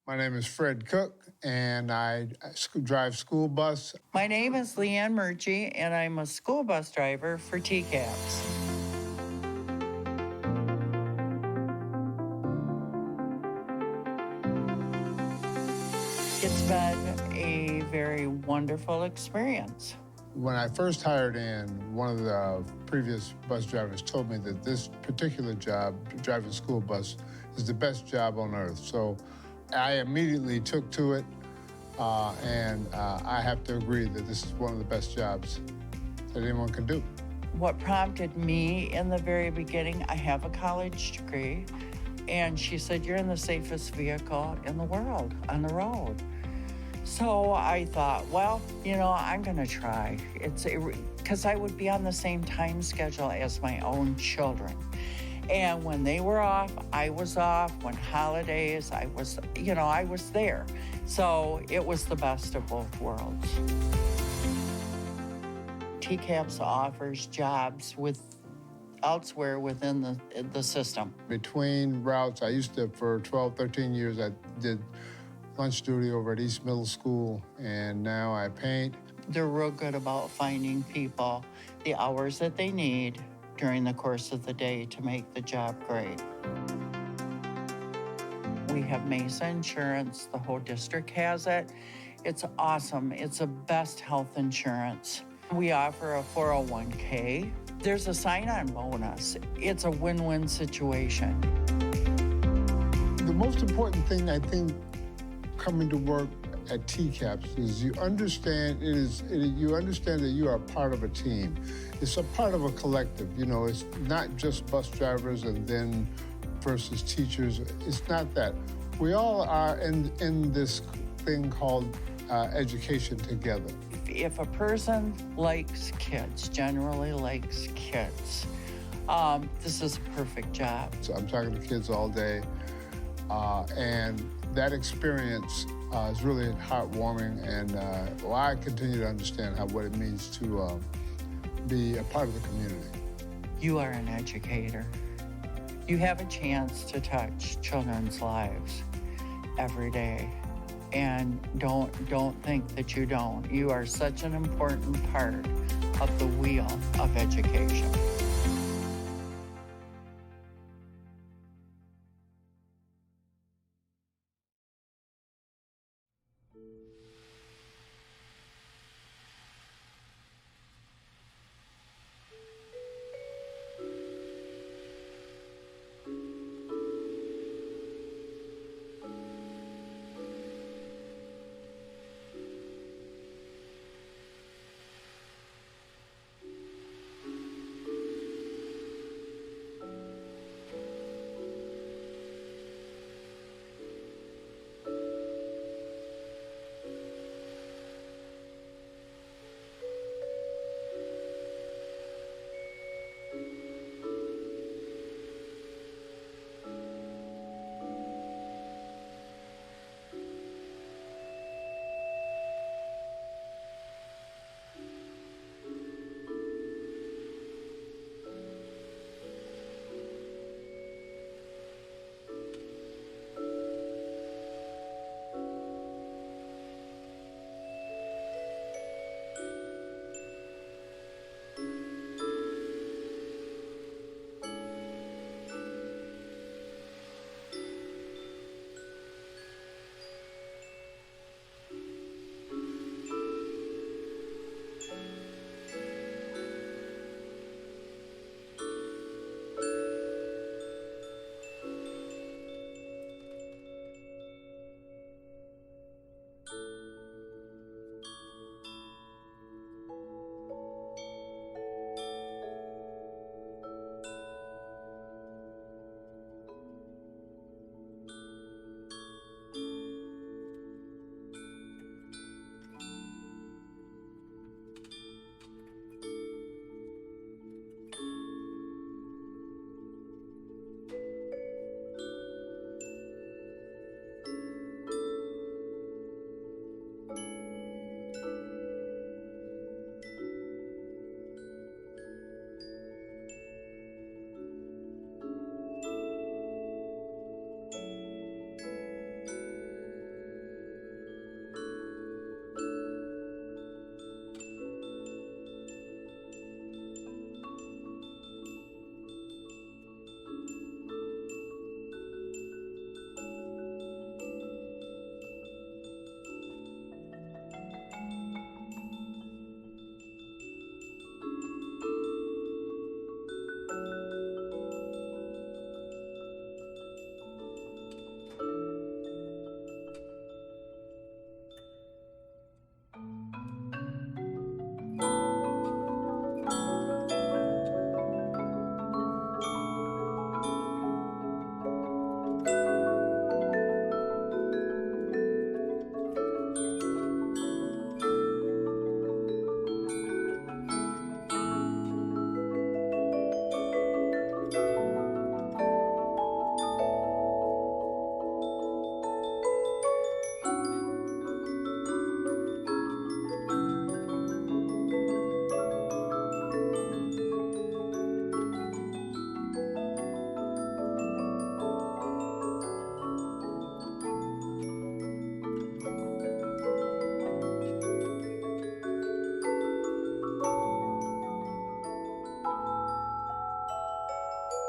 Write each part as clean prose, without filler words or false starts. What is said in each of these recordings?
My name is Fred Cook, and I drive school bus. My name is Leanne Murchie, and I'm a school bus driver for TCAPS. It's been a very wonderful experience. When I first hired in, one of the previous bus drivers told me that this particular job, driving school bus, is the best job on earth. So I immediately took to it, and I have to agree that this is one of the best jobs that anyone can do. What prompted me in the very beginning, I have a college degree, and she said, "You're in the safest vehicle in the world on the road." So I thought, well, I'm going to try. Because I would be on the same time schedule as my own children. And when they were off, I was off. When holidays, I was there. So it was the best of both worlds. TCAPS offers jobs elsewhere within the system. Between routes, I used to, for 12, 13 years, I did lunch duty over at East Middle School, and now I paint. They're real good about finding people the hours that they need during the course of the day to make the job great. We have Mesa Insurance. The whole district has it. It's awesome. It's the best health insurance. We offer a 401k. There's a sign-on bonus. It's a win-win situation. The most important thing, I think, coming to work at TCAPS is you understand that you are part of a team. It's a part of a collective. It's not just bus drivers and then versus teachers. It's not that. We all are in this thing called education together. If a person likes kids, generally likes kids, this is a perfect job. So I'm talking to kids all day, and that experience is really heartwarming, and I continue to understand what it means to be a part of the community. You are an educator. You have a chance to touch children's lives every day. And don't think that you don't. You are such an important part of the wheel of education.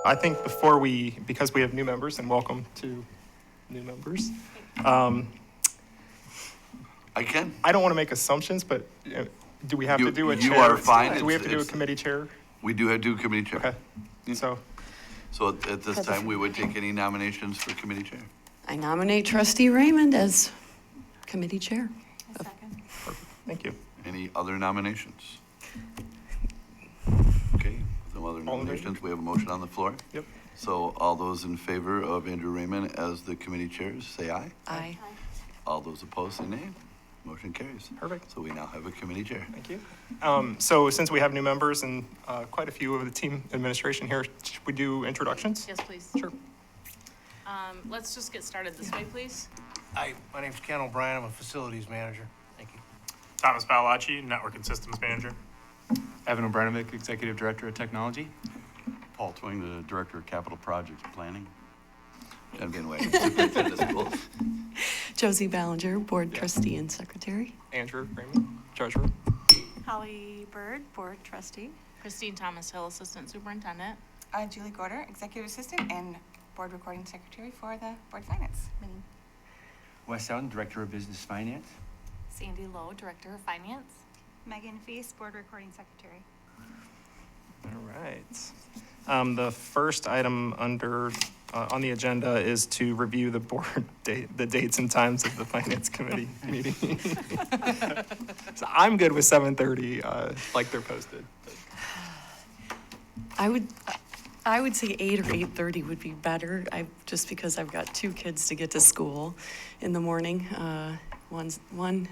I think because we have new members, and welcome to new members, I can. I don't want to make assumptions, but do we have to do a chair? You are fine. Do we have to do a It's- committee chair? We do have to do committee chair. Okay, so, So at this time, we would take any nominations for committee chair. I nominate Trustee Raymond as committee chair. thank you. Any other nominations? Okay, no other All in favor? nominations. We have a motion on the floor. Yep. So all those in favor of Andrew Raymond as the committee chair, say aye. Aye. All those opposed, say nay. Motion carries. Perfect. So we now have a committee chair. Thank you. So since we have new members and quite a few of the team administration here, should we do introductions? Yes, please. Sure. Let's just get started this way, please. Hi, my name's Ken O'Brien. I'm a facilities manager. Thank you. Thomas Balacci, Network and Systems Manager. Evan Obranovic, Executive Director of Technology. Paul Twing, the Director of Capital Projects Planning. Jen Van Wagenen, Superintendent of Schools. Josie Ballinger, Board Trustee and Secretary. Andrew Raymond, Treasurer. Holly Bird, Board Trustee. Christine Thomas Hill, Assistant Superintendent. Julie Gorder, Executive Assistant and Board Recording Secretary for the Board Finance Meeting. Wes Howden, Director of Business Finance. Sandy Lowe, Director of Finance. Megan Feast, Board Recording Secretary. All right. The first item on the agenda is to review the the dates and times of the Finance Committee meeting. So I'm good with 7:30, like they're posted. I would say 8 or 8:30 would be better, just because I've got 2 kids to get to school in the morning. One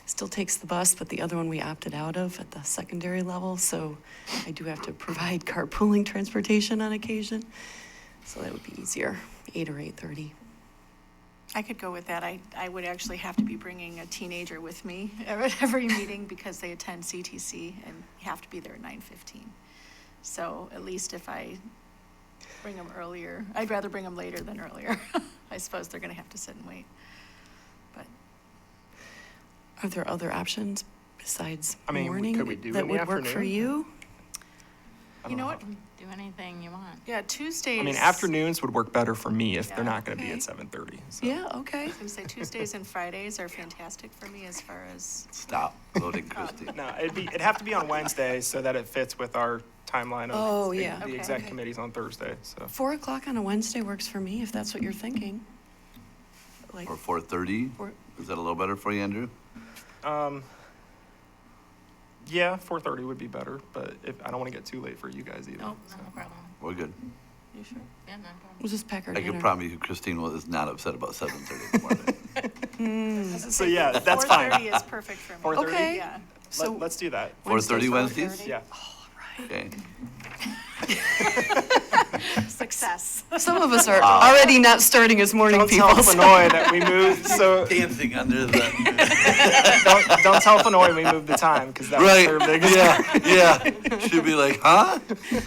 still takes the bus, but the other one we opted out of at the secondary level, so I do have to provide carpooling transportation on occasion. So that would be easier, 8 or 8:30. I could go with that. I would actually have to be bringing a teenager with me at every meeting because they attend CTC and you have to be there at 9:15. So at least if I bring them earlier, I'd rather bring them later than earlier. I suppose they're gonna have to sit and wait. But Are there other options besides I mean, morning could we do it that in the would work for afternoon? you? you know what? Do anything you want. Yeah, Tuesdays. I mean, afternoons would work better for me if they're Yeah. not going to be Okay. at 7:30. So. Yeah, okay. I was gonna say Tuesdays and Fridays are fantastic for me as far as, Stop voting, Christie. No, it'd have to be on Wednesday so that it fits with our timeline of Oh, the, yeah. the Okay. exec Okay. committees on Thursday. So 4 o'clock on a Wednesday works for me, if that's what you're thinking. Like, Or 4:30? Four- Is that a little better for you, Andrew? yeah, 4:30 would be better, but I don't want to get too late for you guys either. No, so. no problem. We're good. you sure? Yeah, no problem. We'll just pack our I dinner. can promise you Christine is not upset about 7:30 in the morning. So yeah, that's fine. 4:30 is perfect for me. 4:30? Okay. Yeah. So Let's do that. 4:30 Wednesdays, Wednesdays? Yeah. Okay. Success. some of us are already not starting as morning Don't people. tell so- Fenoy that we moved. So Dancing under the. don't tell Fenoy we moved the time because that was Right, their biggest. yeah. Should be like, huh?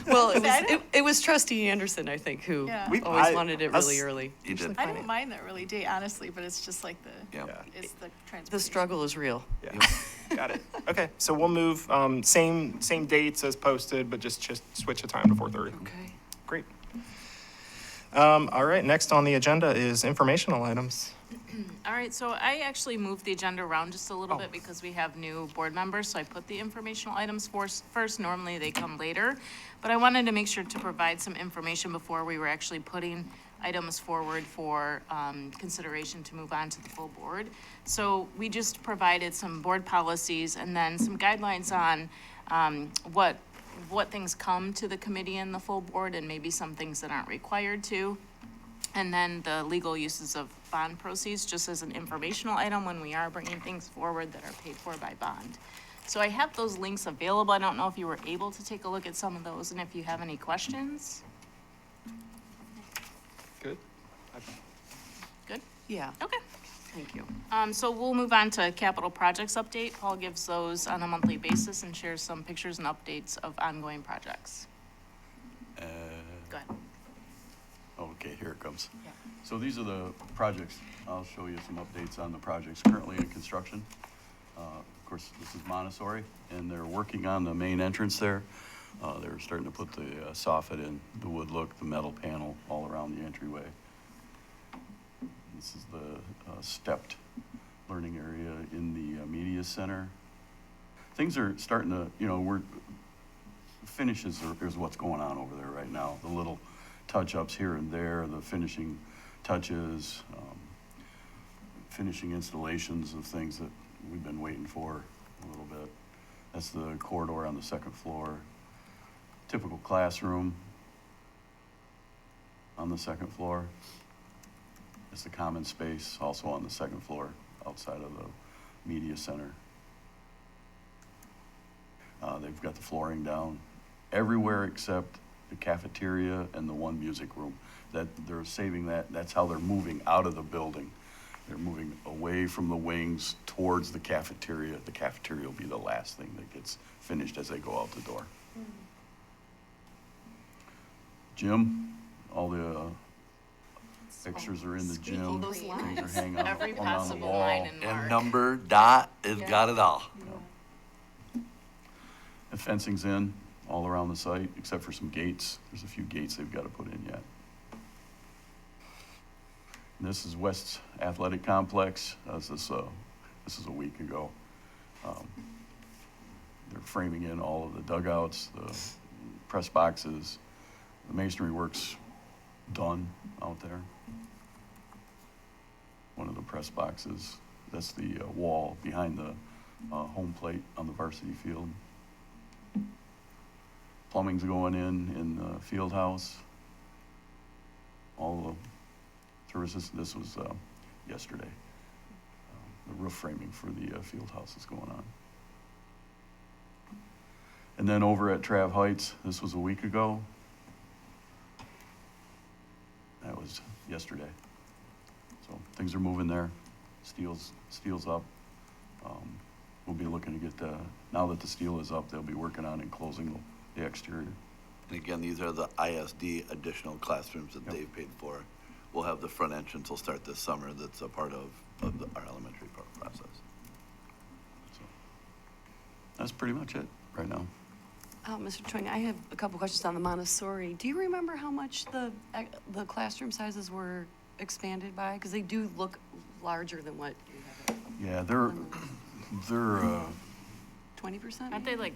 Well, I don't- it was Trustee Anderson, I think, who Yeah. always wanted it us- really early. He did. I don't mind the early day, honestly, but it's just like Yeah. it's the transportation. The struggle is real. Yeah. Got it. Okay, so we'll move same dates as posted, but just switch the time to 4:30. Okay. Great. All right, next on the agenda is informational items. All right, so I actually moved the agenda around just a little Oh. bit because we have new board members, so I put the informational items first. Normally, they come later. But I wanted to make sure to provide some information before we were actually putting items forward for consideration to move on to the full board. So we just provided some board policies and then some guidelines on what things come to the committee and the full board and maybe some things that aren't required to. And then the legal uses of bond proceeds, just as an informational item when we are bringing things forward that are paid for by bond. So I have those links available. I don't know if you were able to take a look at some of those and if you have any questions. Good. Good? Yeah, Okay. thank you. So we'll move on to capital projects update. Paul gives those on a monthly basis and shares some pictures and updates of ongoing projects. Go ahead. Okay, here it comes. Yeah. So these are the projects. I'll show you some updates on the projects currently in construction. Of course, this is Montessori, and they're working on the main entrance there. They're starting to put the soffit in, the wood look, the metal panel all around the entryway. This is the stepped learning area in the media center. Things are starting to, finishes is what's going on over there right now. The little touch-ups here and there, the finishing touches, finishing installations of things that we've been waiting for a little bit. That's the corridor on the second floor. Typical classroom on the second floor. It's the common space also on the second floor outside of the media center. They've got the flooring down everywhere except the cafeteria and the one music room. That they're saving that. That's how they're moving out of the building. They're moving away from the wings towards the cafeteria. The cafeteria will be the last thing that gets finished as they go out the door. Gym, all the pictures are in the gym. Those Things lines. are hanging on, Every hung on the possible wall. line and mark. And number, dot, it's got it all. The fencing's in all around the site, except for some gates. There's a few gates they've got to put in yet. And this is West Athletic Complex. This is a week ago. They're framing in all of the dugouts, the press boxes. The masonry work's done out there. One of the press boxes, that's the wall behind the home plate on the varsity field. Plumbing's going in the field house. All the services, this was yesterday. The roof framing for the field house is going on. And then over at Trav Heights, this was a week ago. That was yesterday. So things are moving there. Steel's up. We'll be looking to get now that the steel is up, they'll be working on enclosing the exterior. And again, these are the ISD additional classrooms that Yep. they've paid for. We'll have the front entrance will start this summer. That's a part of our elementary process. So that's pretty much it right now. Mr. Chwing, I have a couple questions on the Montessori. Do you remember how much the classroom sizes were expanded by? Because they do look larger than what you have. Yeah, they're 20%? Aren't they like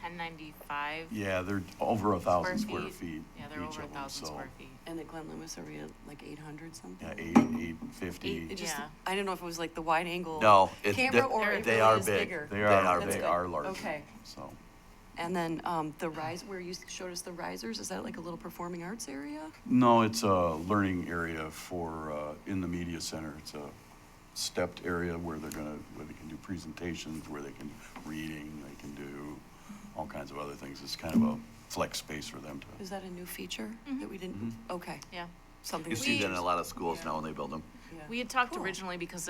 1095? yeah, they're over 1,000 Square square feet? feet. Yeah, they're each over of them, 1,000 so, square feet. And at Glen Lewis, are we at like 800 something? Yeah, 850. It just, Yeah. I don't know if it was like the wide angle No, camera or they if it are is big. bigger. They are are, big. they good. are large. Okay. So, And then the rise, where you showed us the risers, is that like a little performing arts area? no, it's a learning area for, in the media center. It's a stepped area where they can do presentations, where they can do reading, they can do all kinds of other things. It's kind of a flex space for them to. Is that a new feature that we didn't? Okay. Yeah. Something. You that see we that in a just- lot of schools now when they build them. yeah. We had talked Cool. originally because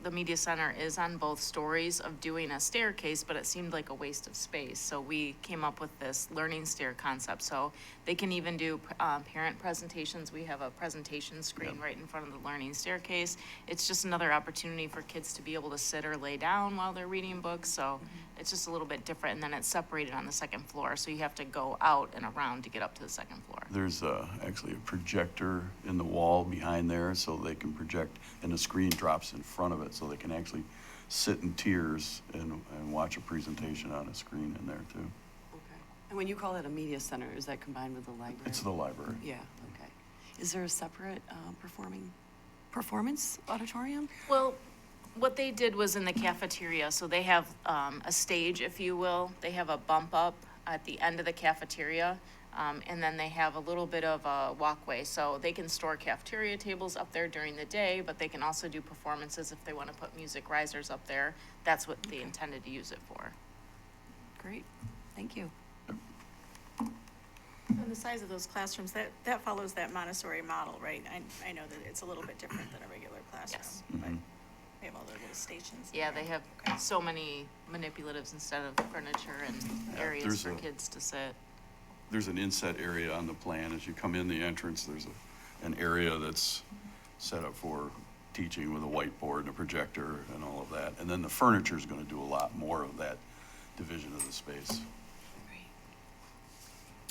the media center is on both stories of doing a staircase, but it seemed like a waste of space. So we came up with this learning stair concept. So they can even do parent presentations. We have a presentation screen right in front of the learning staircase. It's just another opportunity for kids to be able to sit or lay down while they're reading books. So it's just a little bit different. And then it's separated on the second floor. So you have to go out and around to get up to the second floor. There's actually a projector in the wall behind there, so they can project, and the screen drops in front of it, so they can actually sit in tiers and watch a presentation on a screen in there too. Okay. And when you call it a media center, is that combined with the library? It's the library. Yeah, okay. Is there a separate performance auditorium? Well, what they did was in the cafeteria, so they have a stage, if you will. They have a bump up at the end of the cafeteria, and then they have a little bit of a walkway. So they can store cafeteria tables up there during the day, but they can also do performances if they want to put music risers up there. That's what they intended to use it for. Great, thank you. And the size of those classrooms, that follows that Montessori model, right? I know that it's a little bit different than a regular classroom. Yes. But they have all their little stations. in Yeah, there. they have so many manipulatives instead of furniture and areas there's for a- kids to sit. There's an inset area on the plan. As you come in the entrance, there's an area that's set up for teaching with a whiteboard and a projector and all of that. And then the furniture is going to do a lot more of that division of the space. Great.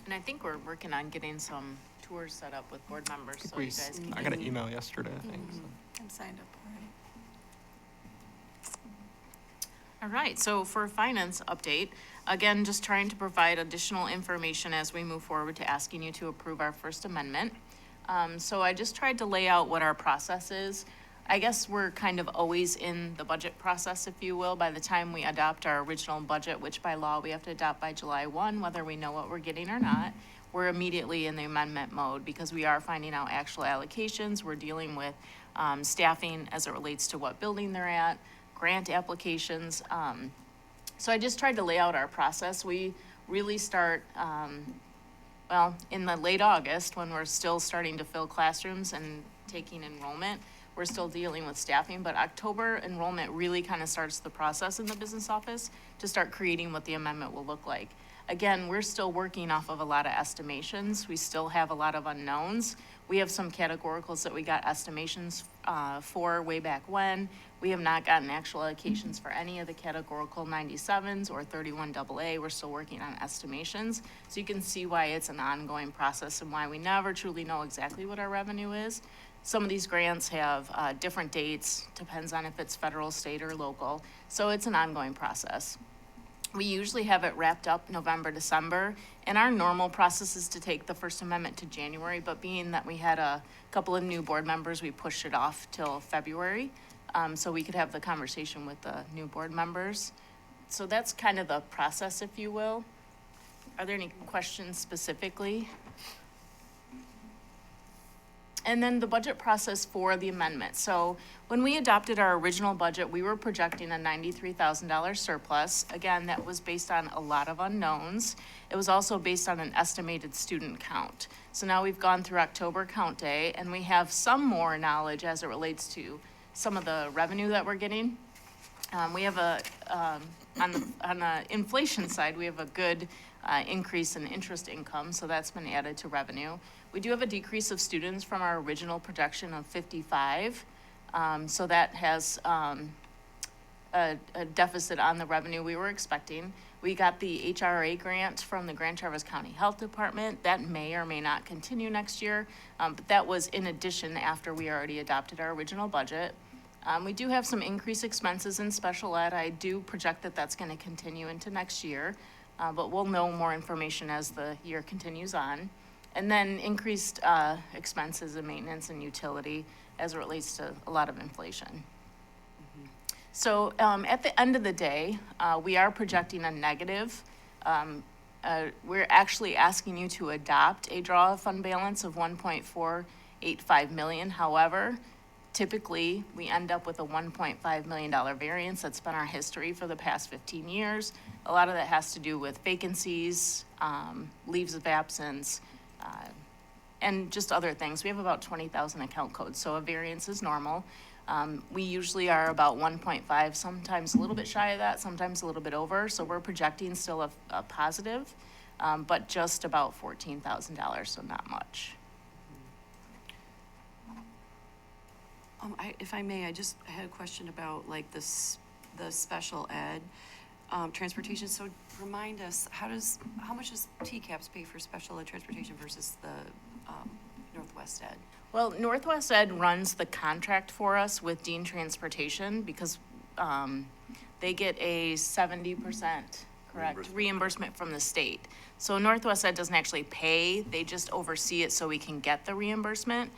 And I think we're working on getting some tours set up with board members, so We you guys s- can. I got an email yesterday, I think. so. I'm signed up already. All right, so for finance update, again, just trying to provide additional information as we move forward to asking you to approve our First Amendment. So I just tried to lay out what our process is. I guess we're kind of always in the budget process, if you will, by the time we adopt our original budget, which by law we have to adopt by July 1, whether we know what we're getting or not. We're immediately in the amendment mode because we are finding out actual allocations. We're dealing with staffing as it relates to what building they're at, grant applications. So I just tried to lay out our process. We really start, well, in the late August, when we're still starting to fill classrooms and taking enrollment. We're still dealing with staffing, but October enrollment really kind of starts the process in the business office to start creating what the amendment will look like. Again, we're still working off of a lot of estimations. We still have a lot of unknowns. We have some categoricals that we got estimations for way back when. We have not gotten actual allocations for any of the categorical 97s or 31AA. We're still working on estimations. So you can see why it's an ongoing process and why we never truly know exactly what our revenue is. Some of these grants have different dates, depends on if it's federal, state, or local. So it's an ongoing process. We usually have it wrapped up November, December, and our normal process is to take the First Amendment to January, but being that we had a couple of new board members, we pushed it off till February, so we could have the conversation with the new board members. So that's kind of the process, if you will. Are there any questions specifically? And then the budget process for the amendment. So when we adopted our original budget, we were projecting a $93,000 surplus. Again, that was based on a lot of unknowns. It was also based on an estimated student count. So now we've gone through October count day, and we have some more knowledge as it relates to some of the revenue that we're getting. We have on the inflation side, we have a good increase in interest income, so that's been added to revenue. We do have a decrease of students from our original projection of 55, so that has a deficit on the revenue we were expecting. We got the HRA grant from the Grand Traverse County Health Department. That may or may not continue next year, but that was in addition after we already adopted our original budget. We do have some increased expenses in special ed. I do project that that's going to continue into next year, but we'll know more information as the year continues on. And then increased expenses in maintenance and utility as it relates to a lot of inflation. So at the end of the day, we are projecting a negative. We're actually asking you to adopt a draw of fund balance of $1.485 million. However, typically, we end up with a $1.5 million variance. That's been our history for the past 15 years. A lot of that has to do with vacancies, leaves of absence, and just other things. We have about 20,000 account codes, so a variance is normal. We usually are about 1.5, sometimes a little bit shy of that, sometimes a little bit over. So we're projecting still a positive, but just about $14,000, so not much. If I may, I had a question about like the special ed transportation. So remind us, how much does TCAPS pay for special ed transportation versus the Northwest Ed? Well, Northwest Ed runs the contract for us with Dean Transportation because they get a 70%, correct, reimbursement from the state. So Northwest Ed doesn't actually pay, they just oversee it so we can get the reimbursement.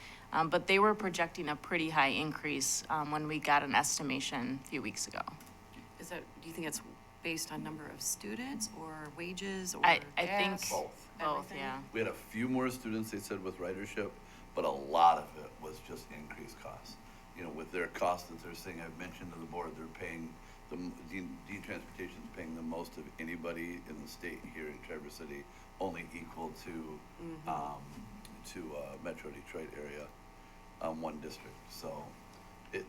But they were projecting a pretty high increase when we got an estimation a few weeks ago. Do you think it's based on number of students or wages or I think gas? both, Everything? yeah. We had a few more students, they said, with ridership, but a lot of it was just increased costs. You know, with their costs that they're saying, I've mentioned to the board, they're paying, Dean Transportation's paying the most of anybody in the state here in Traverse City, only equal to Metro Detroit area, one district. So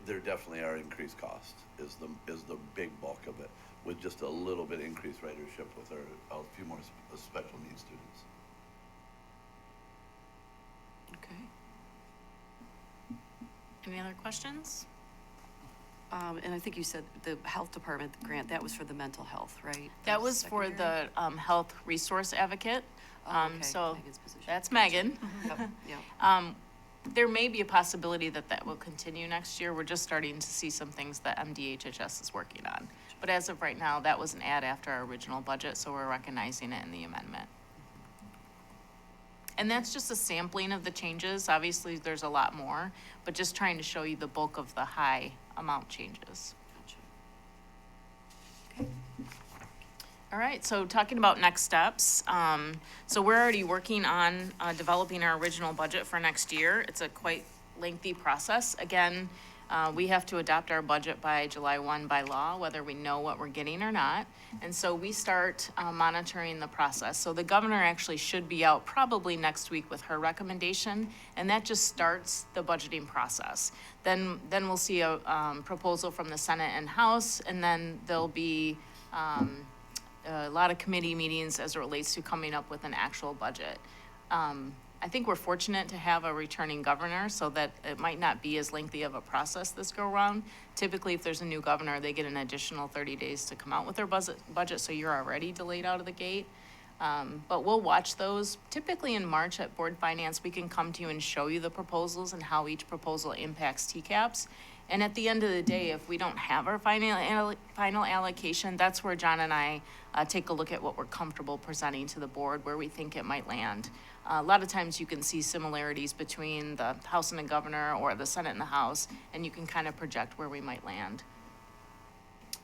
there definitely are increased costs is the big bulk of it, with just a little bit increased ridership with a few more special needs students. Okay. Any other questions? And I think you said the health department grant, that was for the mental health, right? That was for the health resource advocate. Okay, So Megan's position. that's Megan. Yep, yep. There may be a possibility that that will continue next year. We're just starting to see some things that MDHHS is working on. But as of right now, that was an add after our original budget, so we're recognizing it in the amendment. And that's just a sampling of the changes. Obviously, there's a lot more, but just trying to show you the bulk of the high amount changes. Gotcha. Okay. All right, so talking about next steps, so we're already working on developing our original budget for next year. It's a quite lengthy process. Again, we have to adopt our budget by July 1 by law, whether we know what we're getting or not. And so we start monitoring the process. So the governor actually should be out probably next week with her recommendation, and that just starts the budgeting process. Then we'll see a proposal from the Senate and House, and then there'll be a lot of committee meetings as it relates to coming up with an actual budget. I think we're fortunate to have a returning governor so that it might not be as lengthy of a process this go around. Typically, if there's a new governor, they get an additional 30 days to come out with their budget, so you're already delayed out of the gate. But we'll watch those. Typically in March at Board Finance, we can come to you and show you the proposals and how each proposal impacts TCAPS. And at the end of the day, if we don't have our final allocation, that's where John and I take a look at what we're comfortable presenting to the board, where we think it might land. A lot of times you can see similarities between the House and the governor or the Senate and the House, and you can kind of project where we might land.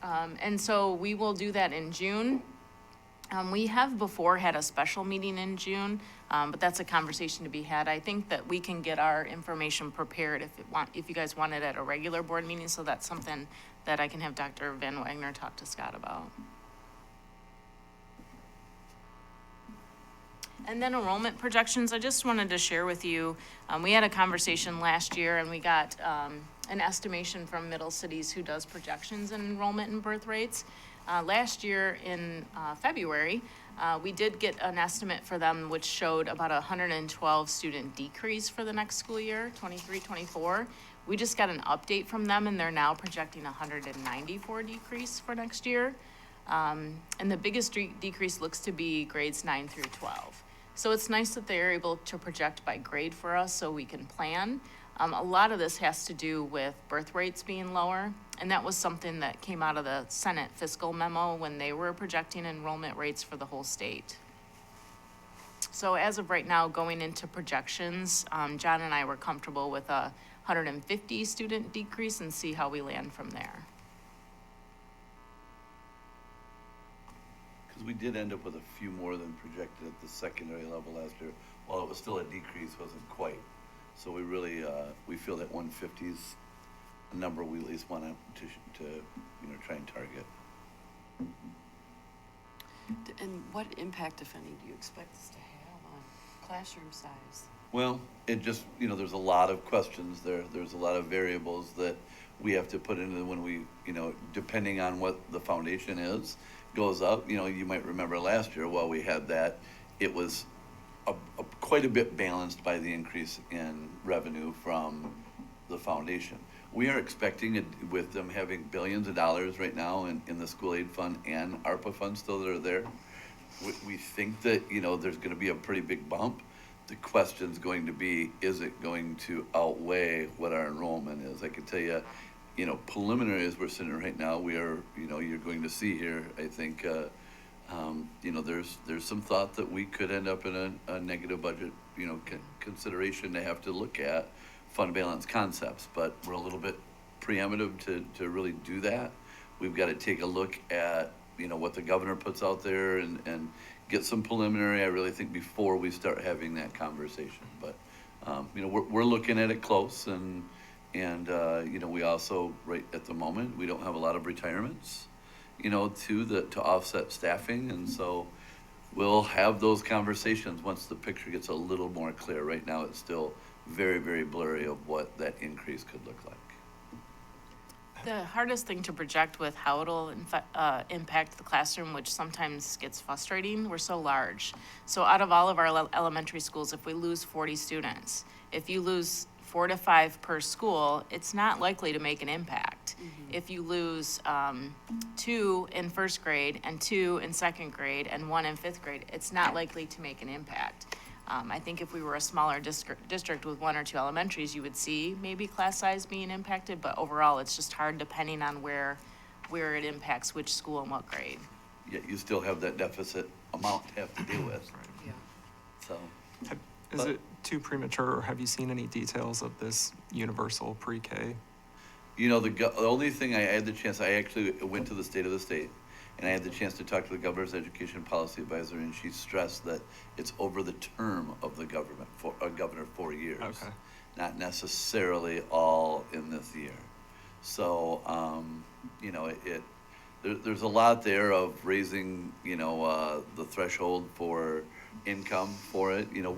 And so we will do that in June. We have before had a special meeting in June, but that's a conversation to be had. I think that we can get our information prepared if you guys want it at a regular board meeting, so that's something that I can have Dr. Van Wagner talk to Scott about. And then enrollment projections, I just wanted to share with you, we had a conversation last year and we got an estimation from Middle Cities who does projections in enrollment and birth rates. Last year in February, we did get an estimate for them which showed about a 112 student decrease for the next school year, 23-24. We just got an update from them and they're now projecting 194 decrease for next year. And the biggest decrease looks to be grades 9 through 12. So it's nice that they're able to project by grade for us so we can plan. A lot of this has to do with birth rates being lower, and that was something that came out of the Senate fiscal memo when they were projecting enrollment rates for the whole state. So as of right now, going into projections, John and I were comfortable with a 150 student decrease and see how we land from there. We did end up with a few more than projected at the secondary level last year. While it was still a decrease, wasn't quite. So we really, we feel that 150 is a number we at least want to try and target. And what impact, if any, do you expect this to have on classroom size? Well, it just, there's a lot of questions there. There's a lot of variables that we have to put into when we, depending on what the foundation is, goes up. You might remember last year while we had that, it was quite a bit balanced by the increase in revenue from the foundation. We are expecting it, with them having billions of dollars right now in the school aid fund and ARPA funds still that are there. We think that, there's going to be a pretty big bump. The question's going to be, is it going to outweigh what our enrollment is? I can tell you, preliminary as we're sitting right now, we are, you're going to see here, I think, there's some thought that we could end up in a negative budget, consideration to have to look at fund balance concepts, but we're a little bit preemptive to really do that. We've got to take a look at, what the governor puts out there and get some preliminary, I really think, before we start having that conversation. But, we're looking at it close and we also, right at the moment, we don't have a lot of retirements, to offset staffing. And so we'll have those conversations once the picture gets a little more clear. Right now, it's still very, very blurry of what that increase could look like. The hardest thing to project with how it'll impact the classroom, which sometimes gets frustrating, we're so large. So out of all of our elementary schools, if we lose 40 students, if you lose 4 to 5 per school, it's not likely to make an impact. If you lose 2 in first grade and 2 in second grade and 1 in fifth grade, it's not likely to make an impact. I think if we were a smaller district with 1 or 2 elementaries, you would see maybe class size being impacted, but overall, it's just hard depending on where it impacts which school and what grade. Yet you still have that deficit amount to have to deal with, Yeah. so. Is But- it too premature, or have you seen any details of this universal pre-K? You know, the only thing I had the chance, I actually went to the State of the State, and I had the chance to talk to the governor's education policy advisor, and she stressed that it's over the term of the governor, 4 years. Okay. Not necessarily all in this year. So, you know, there's a lot there of raising, you know, the threshold for income for it. You know,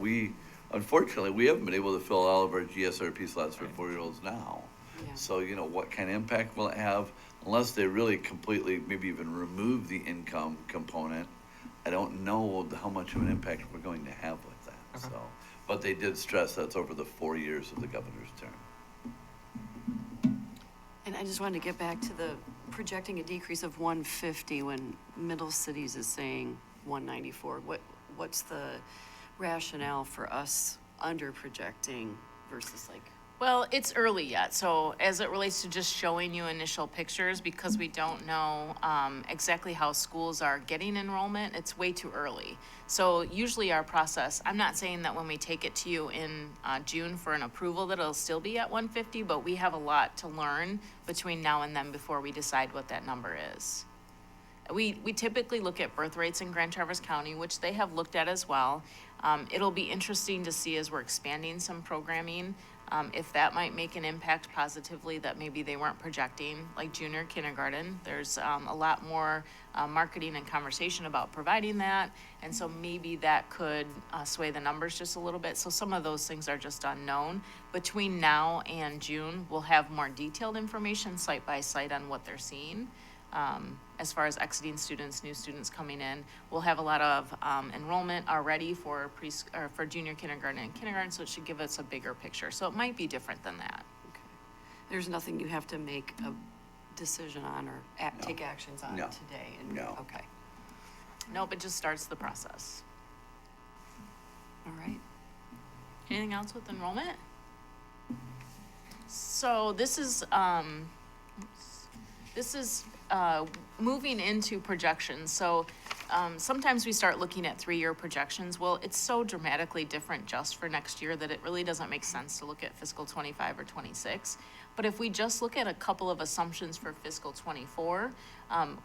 unfortunately, we haven't been able to fill all of our GSRP slots for 4-year-olds now. Yeah. So, you know, what kind of impact will it have? Unless they really completely, maybe even remove the income component, I don't know how much of an impact we're going to have with that, Okay. so. But they did stress that's over the 4 years of the governor's term. And I just wanted to get back to the projecting a decrease of 150 when Middle Cities is saying 194. What's the rationale for us under projecting versus like? Well, it's early yet, so as it relates to just showing you initial pictures, because we don't know exactly how schools are getting enrollment, it's way too early. So usually our process, I'm not saying that when we take it to you in June for an approval that it'll still be at 150, but we have a lot to learn between now and then before we decide what that number is. We typically look at birth rates in Grand Traverse County, which they have looked at as well. It'll be interesting to see as we're expanding some programming, if that might make an impact positively that maybe they weren't projecting, like junior kindergarten. There's a lot more marketing and conversation about providing that, and so maybe that could sway the numbers just a little bit. So some of those things are just unknown. Between now and June, we'll have more detailed information site by site on what they're seeing. As far as exiting students, new students coming in, we'll have a lot of enrollment already for for junior kindergarten and kindergarten, so it should give us a bigger picture. So it might be different than that. Okay. There's nothing you have to make a decision on or take actions on No. today? No. Okay, Nope, it just starts the process. all right. Anything else with enrollment? So this is moving into projections. So sometimes we start looking at 3-year projections. Well, it's so dramatically different just for next year that it really doesn't make sense to look at fiscal 25 or 26. But if we just look at a couple of assumptions for fiscal 24,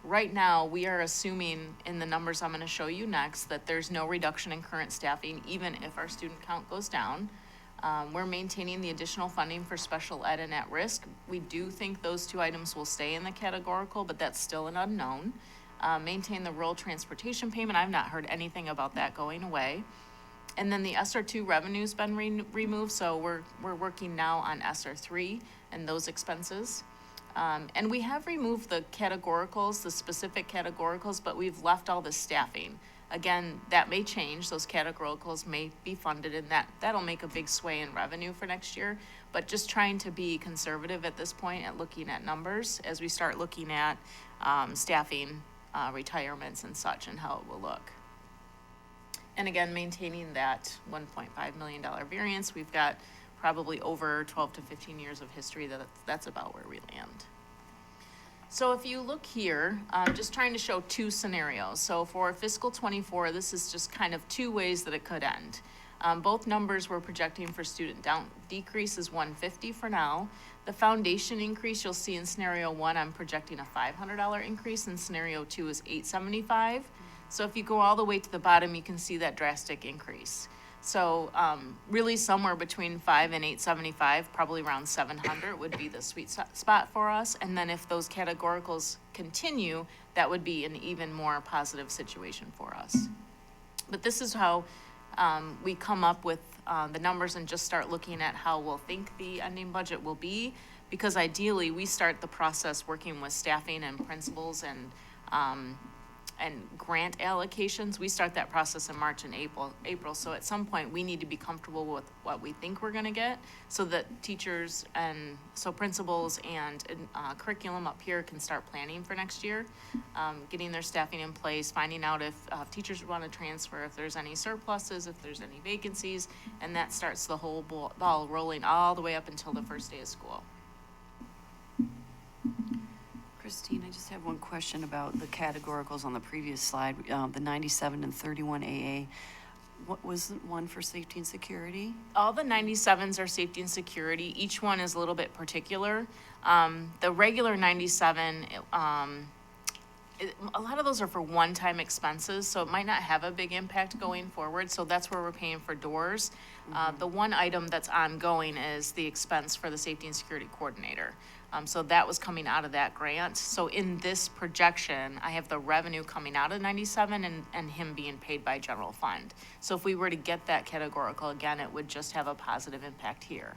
right now we are assuming in the numbers I'm going to show you next that there's no reduction in current staffing, even if our student count goes down. We're maintaining the additional funding for special ed and at risk. We do think those 2 items will stay in the categorical, but that's still an unknown. Maintain the rural transportation payment. I've not heard anything about that going away. And then the ESSER 2 revenue's been removed, so we're working now on ESSER 3 and those expenses. And we have removed the categoricals, the specific categoricals, but we've left all the staffing. Again, that may change, those categoricals may be funded, and that'll make a big sway in revenue for next year. But just trying to be conservative at this point at looking at numbers as we start looking at staffing, retirements and such, and how it will look. And again, maintaining that $1.5 million variance. We've got probably over 12 to 15 years of history that's about where we land. So if you look here, just trying to show 2 scenarios. So for fiscal 24, this is just kind of 2 ways that it could end. Both numbers we're projecting for student decrease is 150 for now. The foundation increase you'll see in scenario 1, I'm projecting a $500 increase, and scenario 2 is $875. So if you go all the way to the bottom, you can see that drastic increase. So really somewhere between 5 and 875, probably around 700 would be the sweet spot for us. And then if those categoricals continue, that would be an even more positive situation for us. But this is how we come up with the numbers and just start looking at how we'll think the ending budget will be. Because ideally, we start the process working with staffing and principals and and grant allocations, we start that process in March and April. So at some point, we need to be comfortable with what we think we're gonna get, so that teachers and, so principals and curriculum up here can start planning for next year, getting their staffing in place, finding out if teachers wanna transfer, if there's any surpluses, if there's any vacancies, and that starts the whole ball rolling all the way up until the first day of school. Christine, I just have one question about the categoricals on the previous slide, the 97 and 31 AA. What was the one for safety and security? All the 97s are safety and security. Each one is a little bit particular. The regular 97, a lot of those are for one-time expenses, so it might not have a big impact going forward. So that's where we're paying for doors. The one item that's ongoing is the expense for the safety and security coordinator. So that was coming out of that grant. So in this projection, I have the revenue coming out of 97 and him being paid by general fund. So if we were to get that categorical again, it would just have a positive impact here.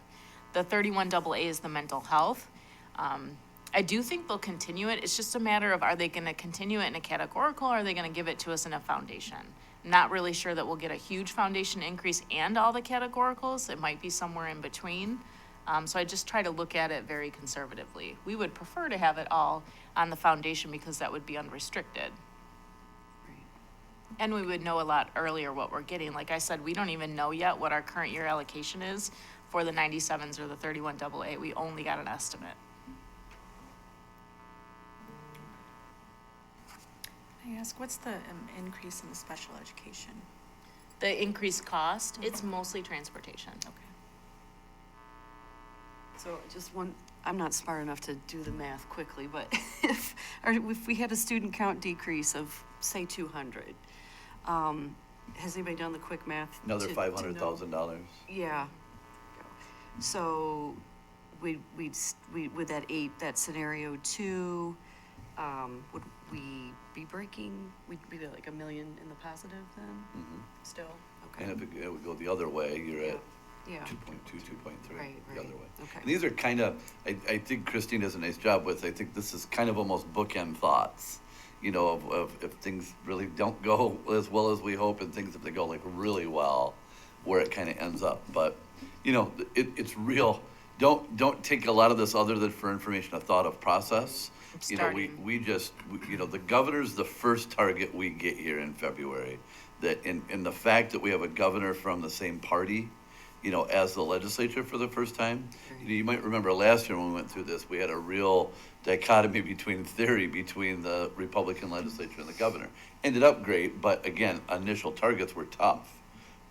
The 31 AA is the mental health. I do think they'll continue it. It's just a matter of, are they gonna continue it in a categorical, or are they gonna give it to us in a foundation? Not really sure that we'll get a huge foundation increase and all the categoricals. It might be somewhere in between. So I just try to look at it very conservatively. We would prefer to have it all on the foundation because that would be unrestricted. And we would know a lot earlier what we're getting. Like I said, we don't even know yet what our current year allocation is for the 97s or the 31 AA. We only got an estimate. I ask, what's the increase in the special education? The increased cost, it's mostly transportation. Okay. So just one, I'm not smart enough to do the math quickly, but if we had a student count decrease of, say, 200, has anybody done the quick math? Another to $500,000. Yeah. So we with that scenario 2, would we be breaking, we'd be like $1 million in the positive then? Still? Okay. And if it would go the other way, you're at Yeah. 2.2, 2.3, Right, the other right. way. Okay. And these are kind of, I think Christine does a nice job with, I think this is kind of almost bookend thoughts, you know, of if things really don't go as well as we hope, and things if they go like really well, where it kind of ends up. But, you know, it's real. Don't take a lot of this other than for information, a thought of process. You know, we just, you know, the governor's the first target we get here in February. That in the fact that we have a governor from the same party, you know, as the legislature for the first time. You know, you might remember last year when we went through this, we had a real dichotomy between the Republican legislature and the governor. Ended up great, but again, initial targets were tough.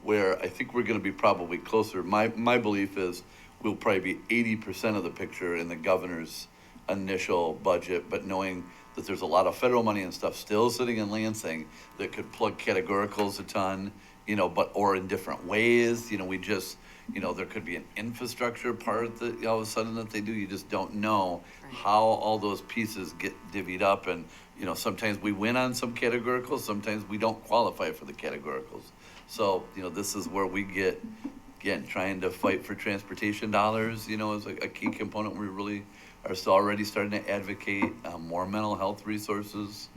Where I think we're gonna be probably closer, my belief is we'll probably be 80% of the picture in the governor's initial budget, but knowing that there's a lot of federal money and stuff still sitting in Lansing that could plug categoricals a ton, you know, or in different ways, you know, we just, you know, there could be an infrastructure part that all of a sudden that they do, you just don't know how all those pieces get divvied up. And, you know, sometimes we win on some categoricals, sometimes we don't qualify for the categoricals. So, you know, this is where we get, again, trying to fight for transportation dollars, you know, is a key component. We really are still already starting to advocate more mental health resources.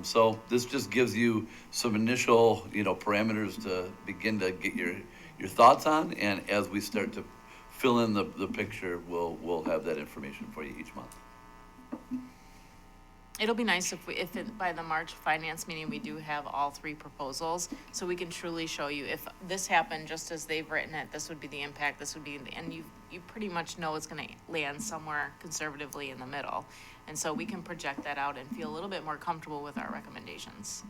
So this just gives you some initial, you know, parameters to begin to get your thoughts on, and as we start to fill in the picture, we'll have that information for you each month. It'll be nice if by the March finance meeting, we do have all 3 proposals, so we can truly show you if this happened just as they've written it, this would be the impact, this would be, and you pretty much know it's gonna land somewhere conservatively in the middle. And so we can project that out and feel a little bit more comfortable with our recommendations.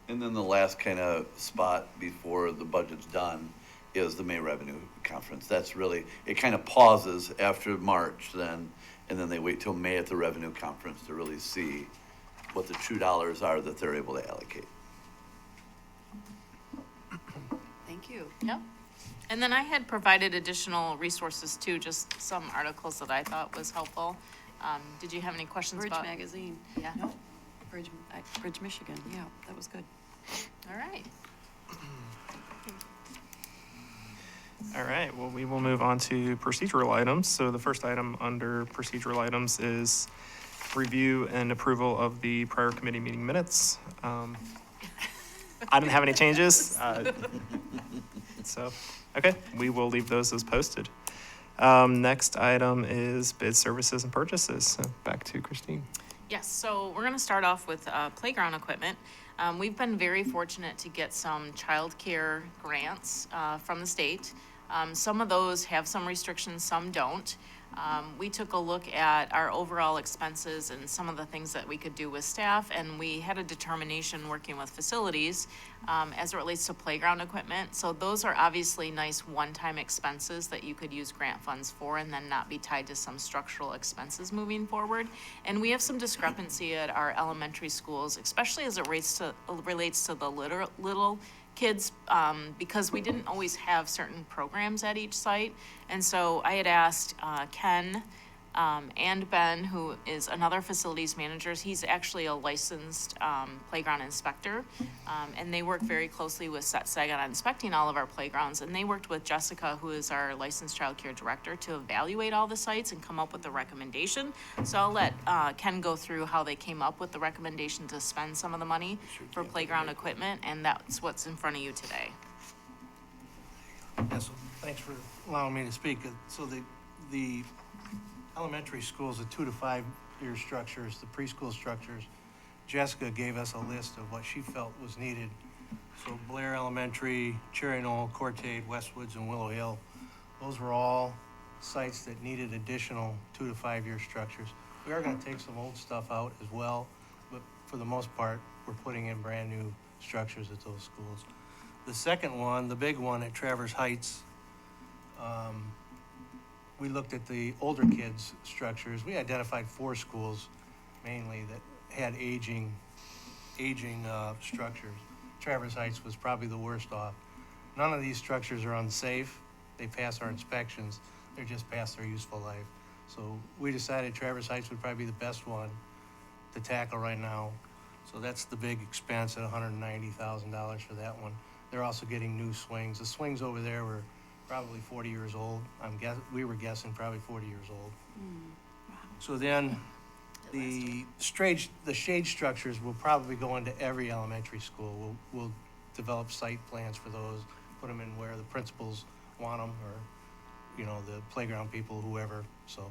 And then the last kind of spot before the budget's done is the May revenue conference. That's really, it kind of pauses after March then, and then they wait till May at the revenue conference to really see what the true dollars are that they're able to allocate. Thank you. Yep. And then I had provided additional resources too, just some articles that I thought was helpful. Did you have any questions Bridge about? Magazine. Yeah. No, Bridge Michigan, yeah, that was good. All right. All right, well, we will move on to procedural items. So the first item under procedural items is review and approval of the prior committee meeting minutes. I didn't have any changes. So, okay, we will leave those as posted. Next item is bid services and purchases. So back to Christine. Yes, so we're gonna start off with playground equipment. We've been very fortunate to get some childcare grants from the state. Some of those have some restrictions, some don't. We took a look at our overall expenses and some of the things that we could do with staff, and we had a determination working with facilities as it relates to playground equipment. So those are obviously nice one-time expenses that you could use grant funds for and then not be tied to some structural expenses moving forward. And we have some discrepancy at our elementary schools, especially as it relates to the little kids, because we didn't always have certain programs at each site. And so I had asked Ken and Ben, who is another facilities manager. He's actually a licensed playground inspector, and they work very closely with SETSEG on inspecting all of our playgrounds. And they worked with Jessica, who is our licensed child care director, to evaluate all the sites and come up with a recommendation. So I'll let Ken go through how they came up with the recommendation to spend some of the money for playground equipment, and that's what's in front of you today. Yeah, so thanks for allowing me to speak. So the elementary schools, the 2 to 5 year structures, the preschool structures, Jessica gave us a list of what she felt was needed. So Blair Elementary, Cherry Knoll, Cortade, Westwoods, and Willow Hill, those were all sites that needed additional 2 to 5 year structures. We are gonna take some old stuff out as well, but for the most part, we're putting in brand new structures at those schools. The second one, the big one at Traverse Heights, we looked at the older kids' structures. We identified 4 schools mainly that had aging structures. Traverse Heights was probably the worst off. None of these structures are unsafe. They pass our inspections. They're just past their useful life. So we decided Traverse Heights would probably be the best one to tackle right now. So that's the big expense at $190,000 for that one. They're also getting new swings. The swings over there were probably 40 years old. We were guessing probably 40 years old. So then the shade structures will probably go into every elementary school. We'll develop site plans for those, put them in where the principals want them, or, you know, the playground people, whoever. So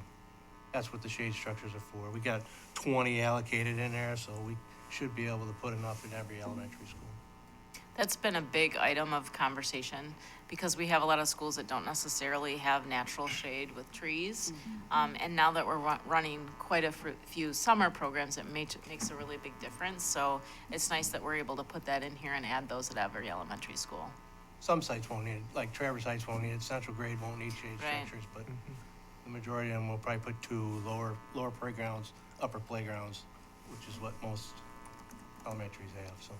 that's what the shade structures are for. We got 20 allocated in there, so we should be able to put enough in every elementary school. That's been a big item of conversation because we have a lot of schools that don't necessarily have natural shade with trees. And now that we're running quite a few summer programs, it makes a really big difference. So it's nice that we're able to put that in here and add those at every elementary school. Some sites won't need it, like Traverse Heights won't need it, Central Grade won't need shade Right. structures, but the majority of them will probably put 2 lower playgrounds, upper playgrounds, which is what most elementaries have, so.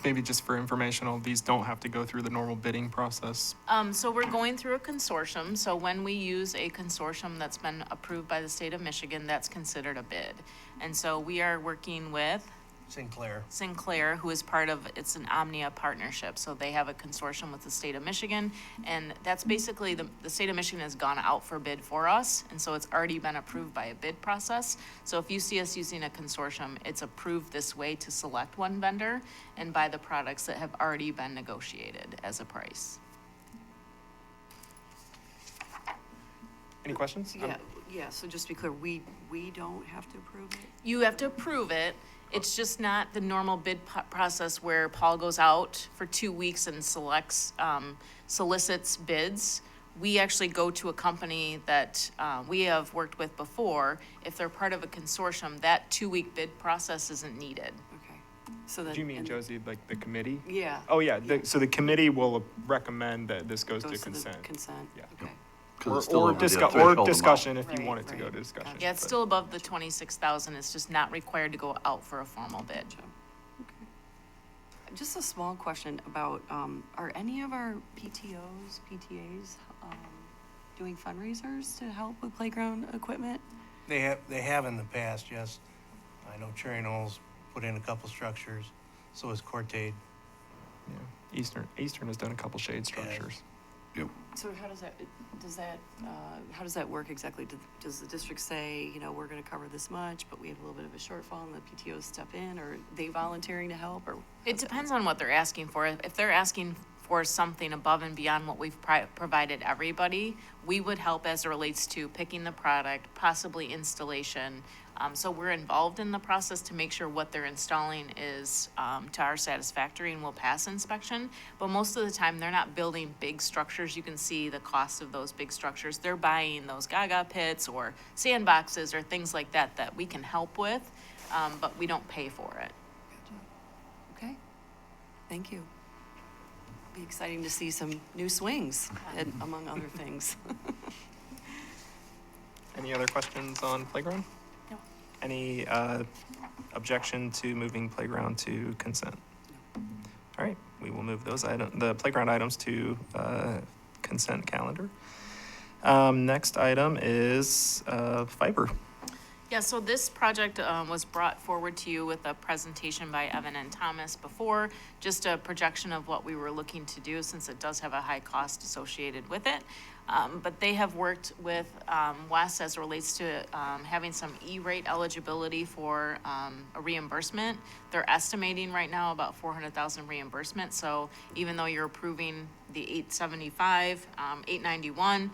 Maybe just for informational, these don't have to go through the normal bidding process. So we're going through a consortium. So when we use a consortium that's been approved by the state of Michigan, that's considered a bid. And so we are working with Sinclair, who is it's an Omnia partnership. So they have a consortium with the state of Michigan, and that's basically the state of Michigan has gone out for bid for us. And so it's already been approved by a bid process. So if you see us using a consortium, it's approved this way to select one vendor and buy the products that have already been negotiated as a price. Any questions? Yeah, so just to be clear, we don't have to approve it? You have to approve it. It's just not the normal bid process where Paul goes out for 2 weeks and solicits bids. We actually go to a company that we have worked with before. If they're part of a consortium, that 2-week bid process isn't needed. Okay. So then. Do you mean, Josie, like the committee? Yeah. Oh, yeah. So the committee will recommend that this goes to Goes consent. Consent, Yeah. okay. 'Cause it's Or, still or, over the discu- threshold or amount. discussion if you Right, want it to go right. to discussion. Yeah, it's but- still above the 26,000. It's just not required to go out for a formal bid. Just a small question about, are any of our PTAs doing fundraisers to help with playground equipment? They have in the past, yes. I know Cherry Knolls put in a couple structures, so has Cortade. Yeah. Eastern has done a couple shade structures. Yep. So how does that work exactly? Does the district say, we're gonna cover this much, but we have a little bit of a shortfall and the PTOs step in, or are they volunteering to help, or? It depends on what they're asking for. If they're asking for something above and beyond what we've provided everybody, we would help as it relates to picking the product, possibly installation. So we're involved in the process to make sure what they're installing is to our satisfactory and will pass inspection. But most of the time, they're not building big structures. You can see the cost of those big structures. They're buying those Gaga pits or sandboxes or things like that that we can help with, but we don't pay for it. Okay, thank you. Be exciting to see some new swings, among other things. Any other questions on playground? No. Any objection to moving playground to consent? All right, we will move the playground items to consent calendar. Next item is fiber. Yeah, so this project was brought forward to you with a presentation by Evan and Thomas before, just a projection of what we were looking to do since it does have a high cost associated with it. But they have worked with Wes as it relates to having some E-rate eligibility for a reimbursement. They're estimating right now about 400,000 reimbursement. So even though you're approving the 875, 891,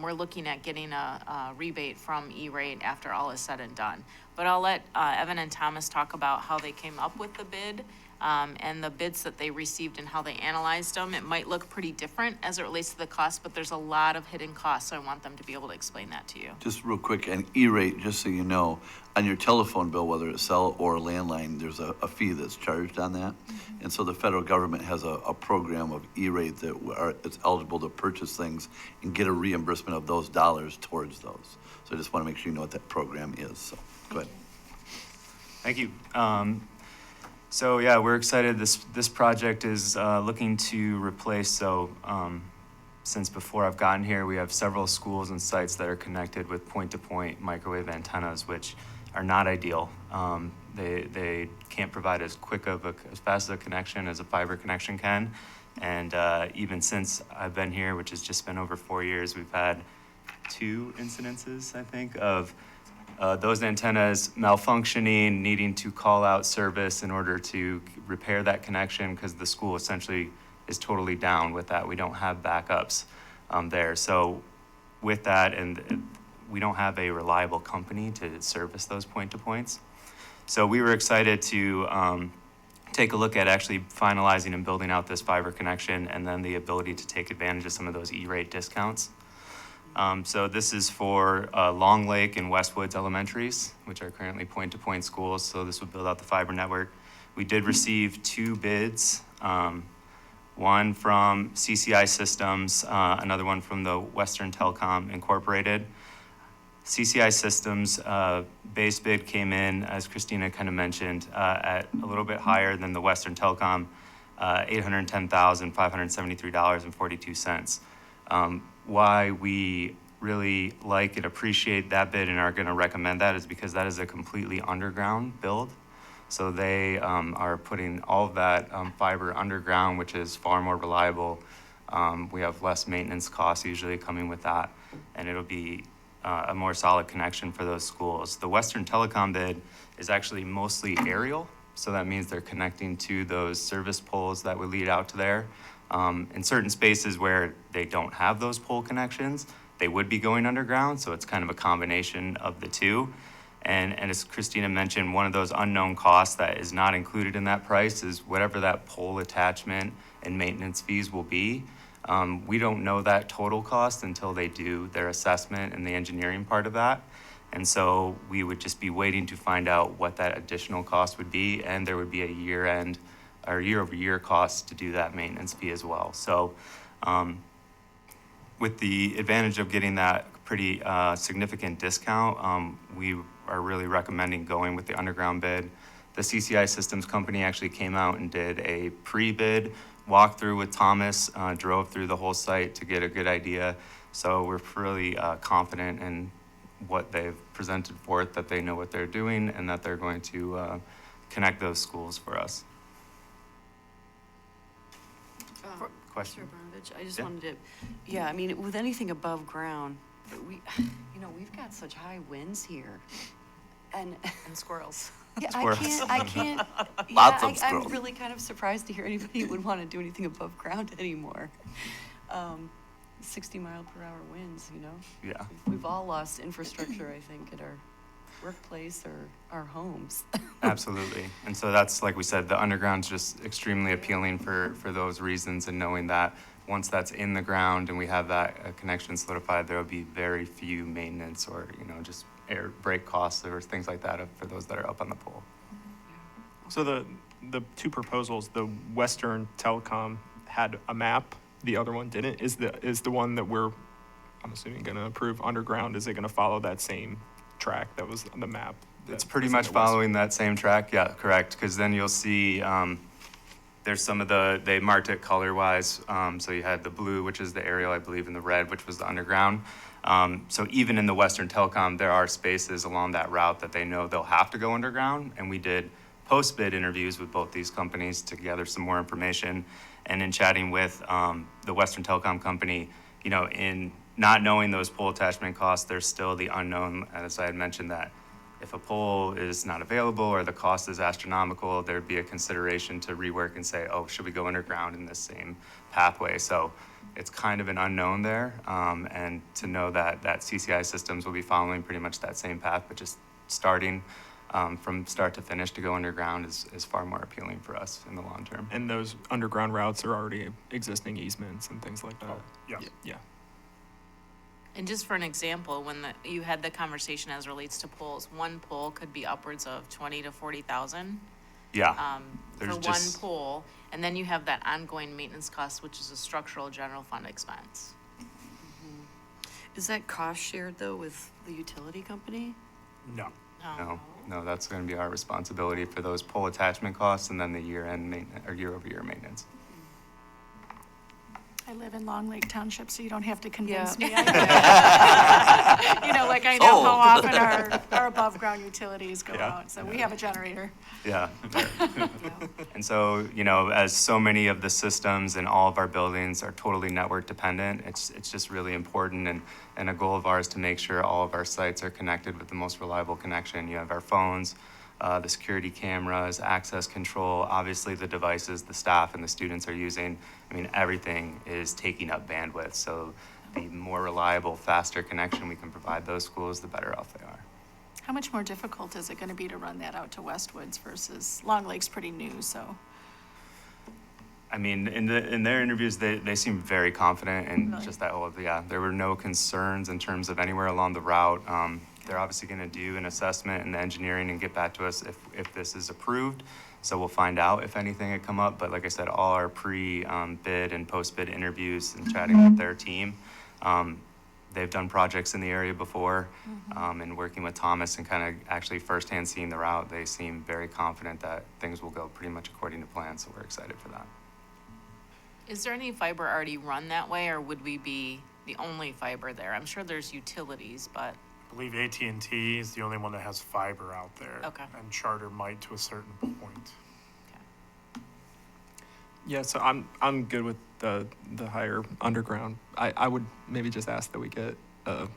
we're looking at getting a rebate from E-rate after all is said and done. But I'll let Evan and Thomas talk about how they came up with the bid. And the bids that they received and how they analyzed them. It might look pretty different as it relates to the cost, but there's a lot of hidden costs, so I want them to be able to explain that to you. Just real quick, an E-rate, just so you know, on your telephone bill, whether it's cell or landline, there's a fee that's charged on that. And so the federal government has a program of E-rate that it's eligible to purchase things and get a reimbursement of those dollars towards those. So I just want to make sure you know what that program is, so go ahead. Thank you. So yeah, we're excited. This project is looking to replace, since before I've gotten here, we have several schools and sites that are connected with point-to-point microwave antennas, which are not ideal. They can't provide as fast a connection as a fiber connection can. And even since I've been here, which has just been over 4 years, we've had 2 incidences, I think, of those antennas malfunctioning, needing to call out service in order to repair that connection because the school essentially is totally down with that. We don't have backups there. So with that, and we don't have a reliable company to service those point-to-points. So we were excited to take a look at actually finalizing and building out this fiber connection and then the ability to take advantage of some of those E-rate discounts. So this is for Long Lake and Westwoods Elementaries, which are currently point-to-point schools. So this would build out the fiber network. We did receive 2 bids, one from CCI Systems, another one from the Western Telecom Incorporated. CCI Systems base bid came in, as Christina kind of mentioned, at a little bit higher than the Western Telecom, $810,573.42. Why we really like and appreciate that bid and are going to recommend that is because that is a completely underground build. So they are putting all of that fiber underground, which is far more reliable. We have less maintenance costs usually coming with that, and it'll be a more solid connection for those schools. The Western Telecom bid is actually mostly aerial, so that means they're connecting to those service poles that would lead out to there. In certain spaces where they don't have those pole connections, they would be going underground, so it's kind of a combination of the two. And as Christina mentioned, one of those unknown costs that is not included in that price is whatever that pole attachment and maintenance fees will be. We don't know that total cost until they do their assessment and the engineering part of that. And so we would just be waiting to find out what that additional cost would be, and there would be a year-end or year-over-year cost to do that maintenance fee as well. So with the advantage of getting that pretty significant discount, we are really recommending going with the underground bid. The CCI Systems company actually came out and did a pre-bid walkthrough with Thomas, drove through the whole site to get a good idea. So we're really confident in what they've presented forth, that they know what they're doing and that they're going to connect those schools for us. question? Mr. Abramovich, I just Yeah. wanted to, yeah, I mean, with anything above ground, we, we've got such high winds here. And And squirrels. yeah, Squirrels. I can't, Lots of I'm squirrels. really kind of surprised to hear anybody would want to do anything above ground anymore. 60-mile-per-hour winds, Yeah. We've all lost infrastructure, I think, at our workplace or our homes. Absolutely. And so that's, like we said, the underground's just extremely appealing for those reasons, and knowing that once that's in the ground and we have that connection solidified, there will be very few maintenance or, just air brake costs or things like that for those that are up on the pole. So the two proposals, the Western Telecom had a map, the other one didn't. Is the one that we're, I'm assuming, going to approve underground, is it going to follow that same track that was on the map? It's pretty much following that same track, yeah, correct, because then you'll see, there's some of they marked it color-wise, so you had the blue, which is the aerial, I believe, and the red, which was the underground. So even in the Western Telecom, there are spaces along that route that they know they'll have to go underground, and we did post-bid interviews with both these companies to gather some more information, and in chatting with the Western Telecom company, in not knowing those pole attachment costs, there's still the unknown, as I had mentioned, that if a pole is not available or the cost is astronomical, there'd be a consideration to rework and say, oh, should we go underground in this same pathway? So it's kind of an unknown there. And to know that CCI Systems will be following pretty much that same path, but just starting from start to finish to go underground is far more appealing for us in the long term. And those underground routes are already existing easements and things like that. Yeah. Yeah. And just for an example, when you had the conversation as relates to poles, one pole could be upwards of 20 to 40,000 Yeah. for There's one just- pole, and then you have that ongoing maintenance cost, which is a structural general fund expense. Is that cost shared, though, with the utility company? No. No, that's going to be our responsibility for those pole attachment costs and then the year-end maintenance or year-over-year maintenance. I live in Long Lake Township, so you don't have to convince Yeah. me. Like I know how Sold. often our above-ground utilities go Yeah. out, so we have a generator. Yeah. And so, as so many of the systems in all of our buildings are totally network dependent, it's just really important and a goal of ours to make sure all of our sites are connected with the most reliable connection. You have our phones, the security cameras, access control, obviously the devices the staff and the students are using. I mean, everything is taking up bandwidth. So the more reliable, faster connection we can provide those schools, the better off they are. How much more difficult is it going to be to run that out to Westwoods versus Long Lake's pretty new, so. I mean, in their interviews, they seem very confident in Really? just that whole, there were no concerns in terms of anywhere along the route. They're obviously going to do an assessment and the engineering and get back to us if this is approved. So we'll find out if anything had come up. But like I said, all our pre-bid and post-bid interviews and chatting with their team, they've done projects in the area before, and working with Thomas and kind of actually firsthand seeing the route, they seem very confident that things will go pretty much according to plan. So we're excited for that. Is there any fiber already run that way, or would we be the only fiber there? I'm sure there's utilities, but, I believe AT&T is the only one that has fiber out there. Okay. And Charter might to a certain point. Yeah, so I'm good with the higher underground. I would maybe just ask that we get a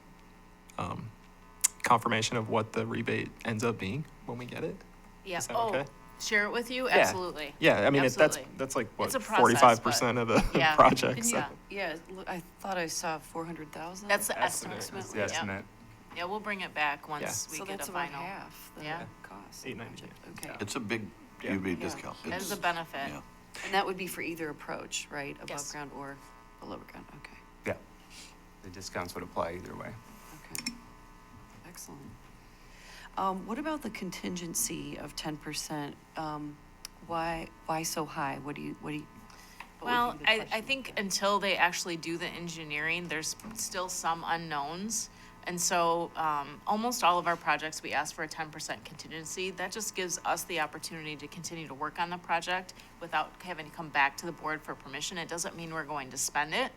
confirmation of what the rebate ends up being when we get it. yeah. Is that okay? Share it with you? Yeah. Absolutely. Yeah, I mean, Absolutely. that's like, what, It's a process, 45% of the yeah. project, so. Yeah. Yeah, look, I thought I saw 400,000. That's the Estimate. estimate. That's the Yeah. estimate. Yeah, we'll bring it back once we So get that's a about final. half the Yeah. cost. of the $8.98. project. Okay. It's a big, Yeah. huge Yeah. discount. That is It's- a benefit. yeah. And that would be for either approach, right? Above Yes. ground or below ground, okay, Yeah. The discounts would apply either way. okay. Excellent. What about the contingency of 10%? Why so high? What do you? what Well, would be the I question think with that? until they actually do the engineering, there's still some unknowns. And so, almost all of our projects, we ask for a 10% contingency. That just gives us the opportunity to continue to work on the project without having to come back to the board for permission. It doesn't mean we're going to spend it.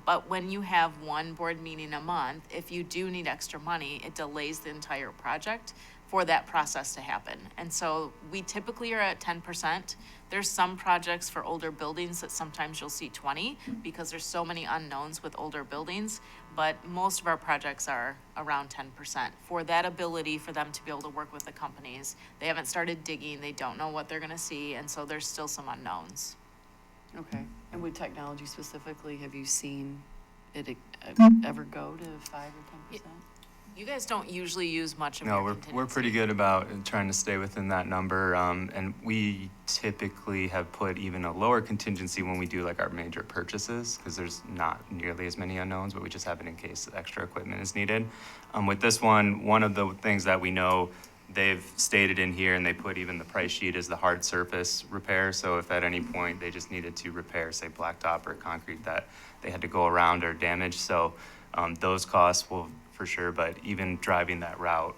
But when you have one board meeting a month, if you do need extra money, it delays the entire project. for that process to happen. And so we typically are at 10%. There's some projects for older buildings that sometimes you'll see 20 because there's so many unknowns with older buildings. But most of our projects are around 10% for that ability for them to be able to work with the companies. They haven't started digging, they don't know what they're gonna see, and so there's still some unknowns. Okay. And with technology specifically, have you seen it ever go to 5 or 10%? You guys don't usually use much of No, your we're contingency. pretty good about trying to stay within that number. And we typically have put even a lower contingency when we do like our major purchases, because there's not nearly as many unknowns, but we just have it in case extra equipment is needed. With this one of the things that we know, they've stated in here, and they put even the price sheet, is the hard surface repair. So if at any point they just needed to repair, say, blacktop or concrete that they had to go around or damage. So those costs will for sure, but even driving that route,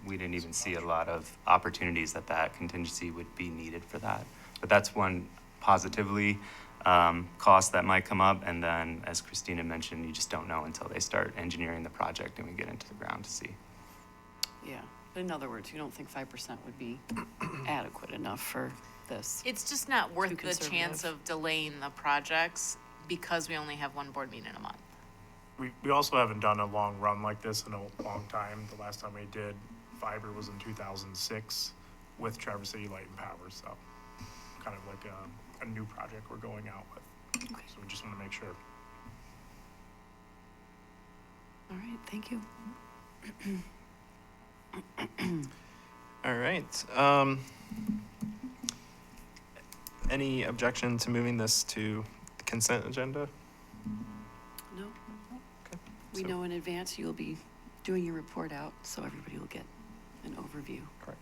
we didn't even see a lot of opportunities that contingency would be needed for that. But that's one positively cost that might come up. And then, as Christina mentioned, you just don't know until they start engineering the project and we get into the ground to see. Yeah. But in other words, you don't think 5% would be adequate enough for this? It's just not worth Too the chance conservative. of delaying the projects because we only have one board meeting a month. We also haven't done a long run like this in a long time. The last time we did fiber was in 2006 with Traverse City Light and Power, so kind of like a new project we're going out with. Okay. So we just want to make sure. All right, thank you. All right. Any objection to moving this to the consent agenda? No, Okay. we So- know in advance you'll be doing your report out, so everybody will get an overview. Correct.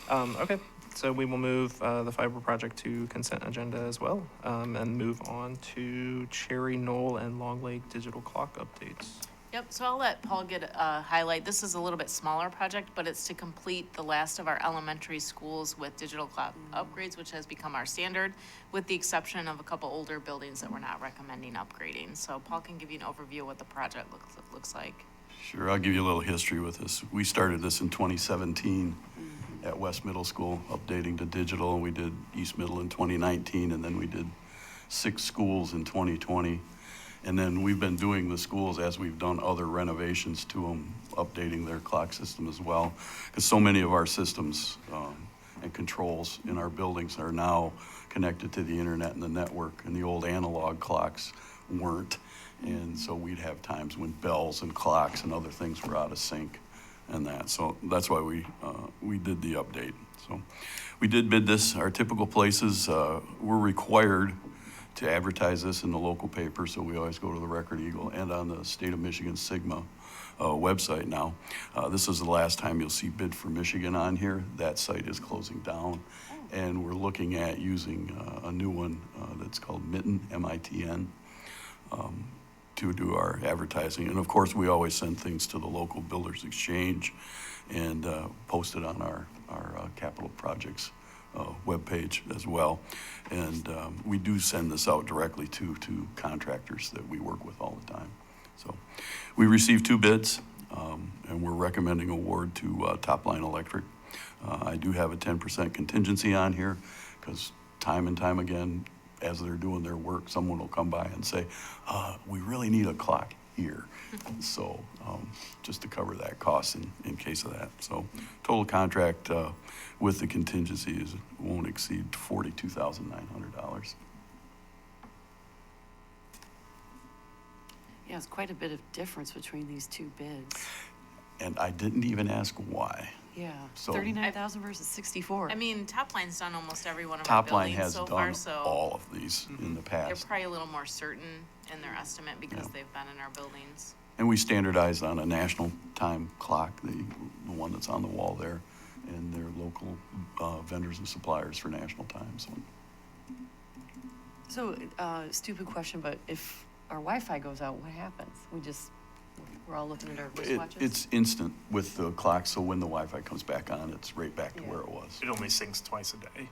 Okay, so we will move the fiber project to consent agenda as well, and move on to Cherry Knoll and Long Lake digital clock updates. Yep, so I'll let Paul get a highlight. This is a little bit smaller project, but it's to complete the last of our elementary schools with digital clock upgrades, which has become our standard, with the exception of a couple older buildings that we're not recommending upgrading. So Paul can give you an overview of what the project looks like. Sure, I'll give you a little history with this. We started this in 2017 at West Middle School, updating to digital, and we did East Middle in 2019, and then we did 6 schools in 2020. And then we've been doing the schools as we've done other renovations to them, updating their clock system as well. Because so many of our systems and controls in our buildings are now connected to the internet and the network, and the old analog clocks weren't. And so we'd have times when bells and clocks and other things were out of sync and that. So that's why we did the update. So we did bid this. Our typical places, we're required to advertise this in the local paper, so we always go to the Record Eagle and on the State of Michigan Sigma website now. This is the last time you'll see Bid for Michigan on here. That site is closing down, and we're looking at using a new one that's called Mitten, M-I-T-N, to do our advertising. And of course, we always send things to the local Builders Exchange and post it on our capital projects webpage as well. And we do send this out directly to contractors that we work with all the time. So we received 2 bids, and we're recommending award to Top Line Electric. I do have a 10% contingency on here because time and time again, as they're doing their work, someone will come by and say, we really need a clock here. So just to cover that cost in case of that. So total contract with the contingencies won't exceed $42,900. Yeah, it's quite a bit of difference between these 2 bids. And I didn't even ask why. Yeah, So- 39,000 versus 64. I mean, Top Line's done almost every one of our Top Line buildings has so far, done so all of these in the they're past. probably a little more certain in their estimate because Yeah. they've been in our buildings. And we standardized on a national time clock, the one that's on the wall there, and they're local vendors and suppliers for national time. So, stupid question, but if our Wi-Fi goes out, what happens? We're all looking at our wristwatches? It's instant with the clock, so when the Wi-Fi comes back on, it's right back to Yeah. where it was. It only syncs twice a day.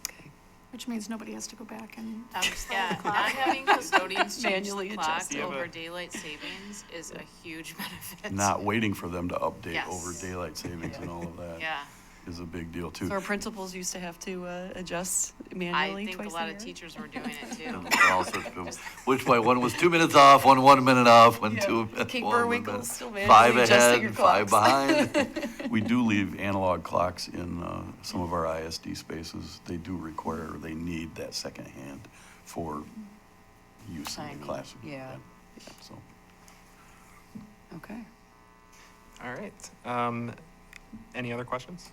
Okay. Which means nobody has to go back and. Yeah, not having custodians change Manually the clock adjust it. over daylight savings is a huge benefit. Not waiting for them to update Yes. over daylight savings and all of that Yeah, is a big deal too. So our principals used to have to adjust I manually think a twice lot a of year? teachers were doing it too. And all sorts of people. Which way, one was 2 minutes off, one 1 minute off, one Yeah. 2 minutes. Kate 1 Burwinkle minute. still manually 5 adjusting ahead, your 5 clocks. behind. We do leave analog clocks in some of our ISD spaces. They do require, they need that second hand for use in Timing, the classroom. yeah. So, Okay, All right. Any other questions?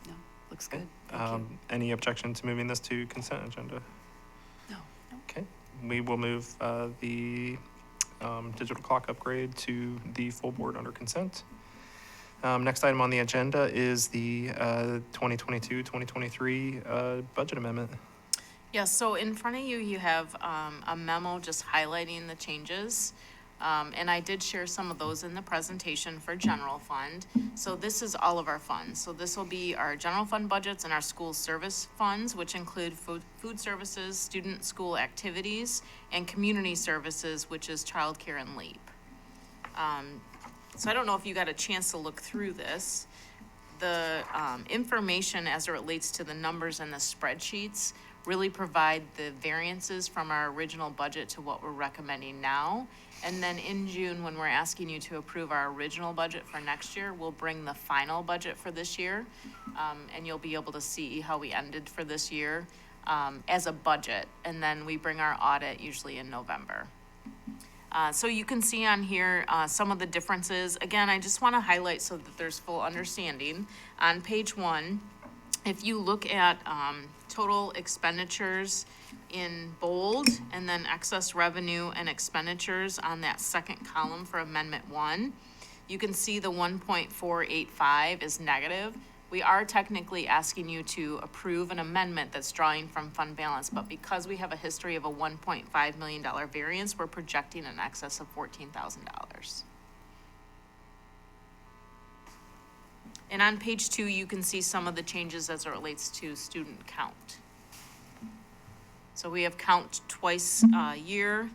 no, looks good. Thank you. Any objection to moving this to consent agenda? No. Okay, we will move the digital clock upgrade to the full board under consent. Next item on the agenda is the 2022-2023 budget amendment. Yeah, so in front of you, you have a memo just highlighting the changes. And I did share some of those in the presentation for general fund. So this is all of our funds. So this will be our general fund budgets and our school service funds, which include food services, student school activities, and community services, which is childcare and LEAP. So I don't know if you got a chance to look through this. The information as it relates to the numbers and the spreadsheets really provide the variances from our original budget to what we're recommending now. And then in June, when we're asking you to approve our original budget for next year, we'll bring the final budget for this year. And you'll be able to see how we ended for this year as a budget. And then we bring our audit usually in November. So you can see on here some of the differences. Again, I just want to highlight so that there's full understanding. On page 1, if you look at total expenditures in bold and then excess revenue and expenditures on that second column for Amendment 1, you can see the 1.485 is negative. We are technically asking you to approve an amendment that's drawing from fund balance, but because we have a history of a $1.5 million variance, we're projecting an excess of $14,000. And on page 2, you can see some of the changes as it relates to student count. So we have count twice a year.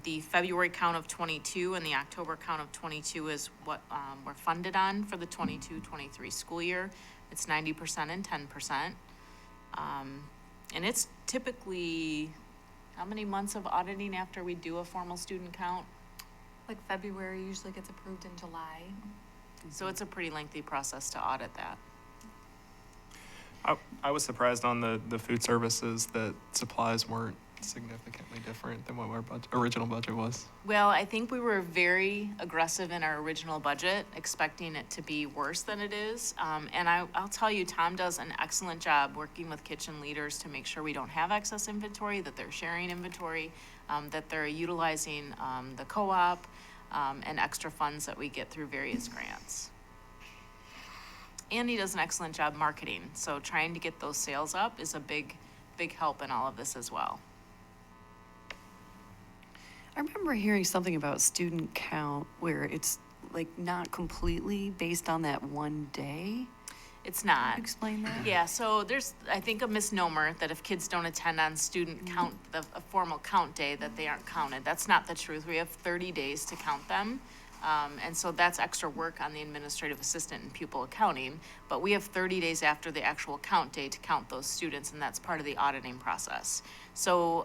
The February count of 22 and the October count of 22 is what we're funded on for the 22-23 school year. It's 90% and 10%. And it's typically, how many months of auditing after we do a formal student count? Like February usually gets approved in July. So it's a pretty lengthy process to audit that. I was surprised on the food services that supplies weren't significantly different than what our original budget was. Well, I think we were very aggressive in our original budget, expecting it to be worse than it is. And I'll tell you, Tom does an excellent job working with kitchen leaders to make sure we don't have excess inventory, that they're sharing inventory, that they're utilizing the co-op and extra funds that we get through various grants. And he does an excellent job marketing, so trying to get those sales up is a big help in all of this as well. I remember hearing something about student count where it's like not completely based on that one day. It's not. Can you explain that? Yeah, so there's, I think, a misnomer that if kids don't attend on student count, a formal count day, that they aren't counted. That's not the truth. We have 30 days to count them. And so that's extra work on the administrative assistant and pupil accounting. But we have 30 days after the actual count day to count those students, and that's part of the auditing process. So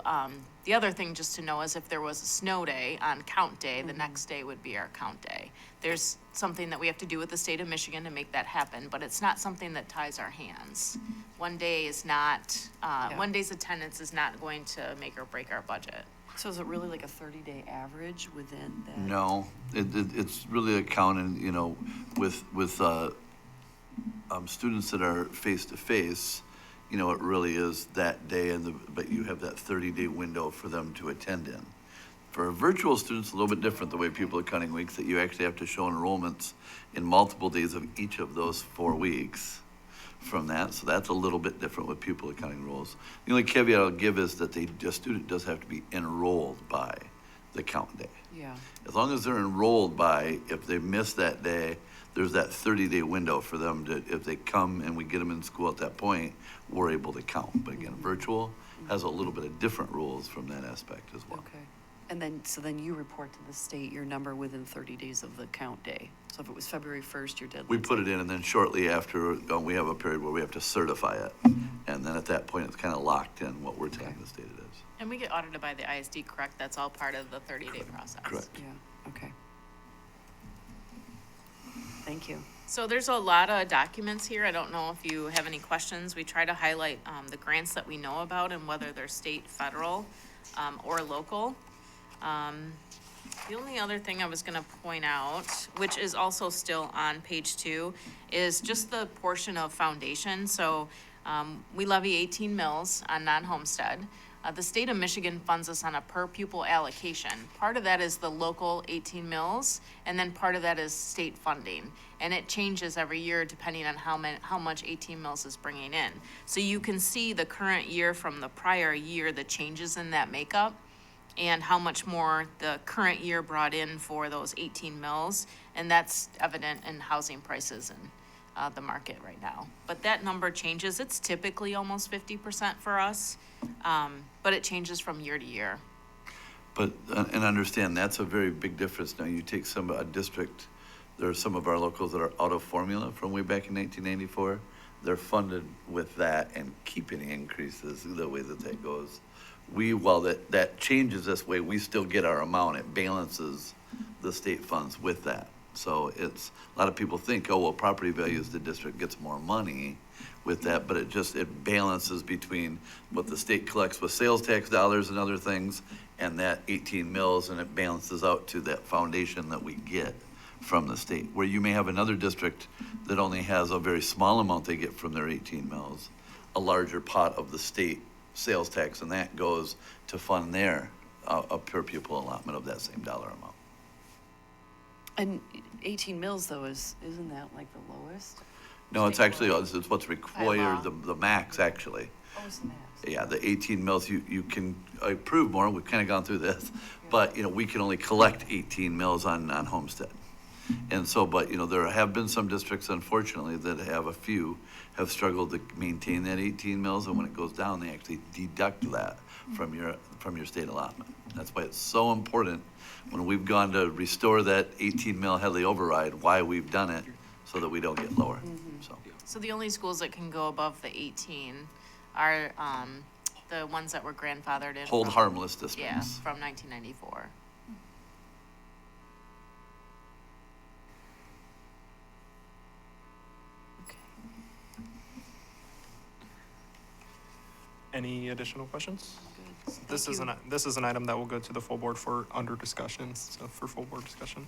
the other thing just to know is if there was a snow day on count day, the next day would be our count day. There's something that we have to do with the state of Michigan to make that happen, but it's not something that ties our hands. One day is not, one day's attendance is not going to make or break our budget. So is it really like a 30-day average within that? No, it's really a count, and, you know, with students that are face-to-face, you know, it really is that day, but you have that 30-day window for them to attend in. For virtual students, a little bit different, the way people are counting weeks, that you actually have to show enrollments in multiple days of each of those 4 weeks from that, so that's a little bit different with pupil accounting rules. The only caveat I'll give is that a student does have to be enrolled by the count day. Yeah. As long as they're enrolled by, if they miss that day, there's that 30-day window for them to, if they come and we get them in school at that point, we're able to count. But again, virtual has a little bit of different rules from that aspect as well. Okay. And then, so then you report to the state your number within 30 days of the count day. So if it was February 1st, your deadline. We put it in, and then shortly after, we have a period where we have to certify it. And then at that point, it's kind of locked in what we're telling the state it is. And we get audited by the ISD, correct? That's all part of the 30-day process. Correct. Yeah, okay. Thank you. So there's a lot of documents here. I don't know if you have any questions. We try to highlight the grants that we know about and whether they're state, federal, or local. The only other thing I was gonna point out, which is also still on page 2, is just the portion of foundation. So we levy 18 mills on non-homestead. The state of Michigan funds us on a per pupil allocation. Part of that is the local 18 mills, and then part of that is state funding. And it changes every year depending on how much 18 mills is bringing in. So you can see the current year from the prior year, the changes in that makeup, and how much more the current year brought in for those 18 mills. And that's evident in housing prices and the market right now. But that number changes. It's typically almost 50% for us, but it changes from year to year. But, and understand, that's a very big difference. Now, you take a district, there are some of our locals that are out of formula from way back in 1994. They're funded with that and keep any increases the way that goes. While that changes this way, we still get our amount. It balances the state funds with that. So it's, a lot of people think, oh, well, property values, the district gets more money with that, but it balances between what the state collects with sales tax dollars and other things, and that 18 mills, and it balances out to that foundation that we get from the state. Where you may have another district that only has a very small amount they get from their 18 mills, a larger pot of the state sales tax, and that goes to fund their a per pupil allotment of that same dollar amount. And 18 mills though, isn't that like the lowest? No, it's actually, it's what's required, the max, actually. Oh, it's the max. Yeah, the 18 mills, you can approve more, we've kind of gone through this, but, we can only collect 18 mills on homestead. And so, but, there have been some districts, unfortunately, that have struggled to maintain that 18 mills, and when it goes down, they actually deduct that from your state allotment. That's why it's so important, when we've gone to restore that 18 mil Headley override, why we've done it, so that we don't get lower, So the only schools that can go above the 18 are the ones that were grandfathered in. Hold from- harmless districts. Yeah, from 1994. Any additional questions? Good. This is this is an item that will go to the full board for under discussions, so for full board discussion.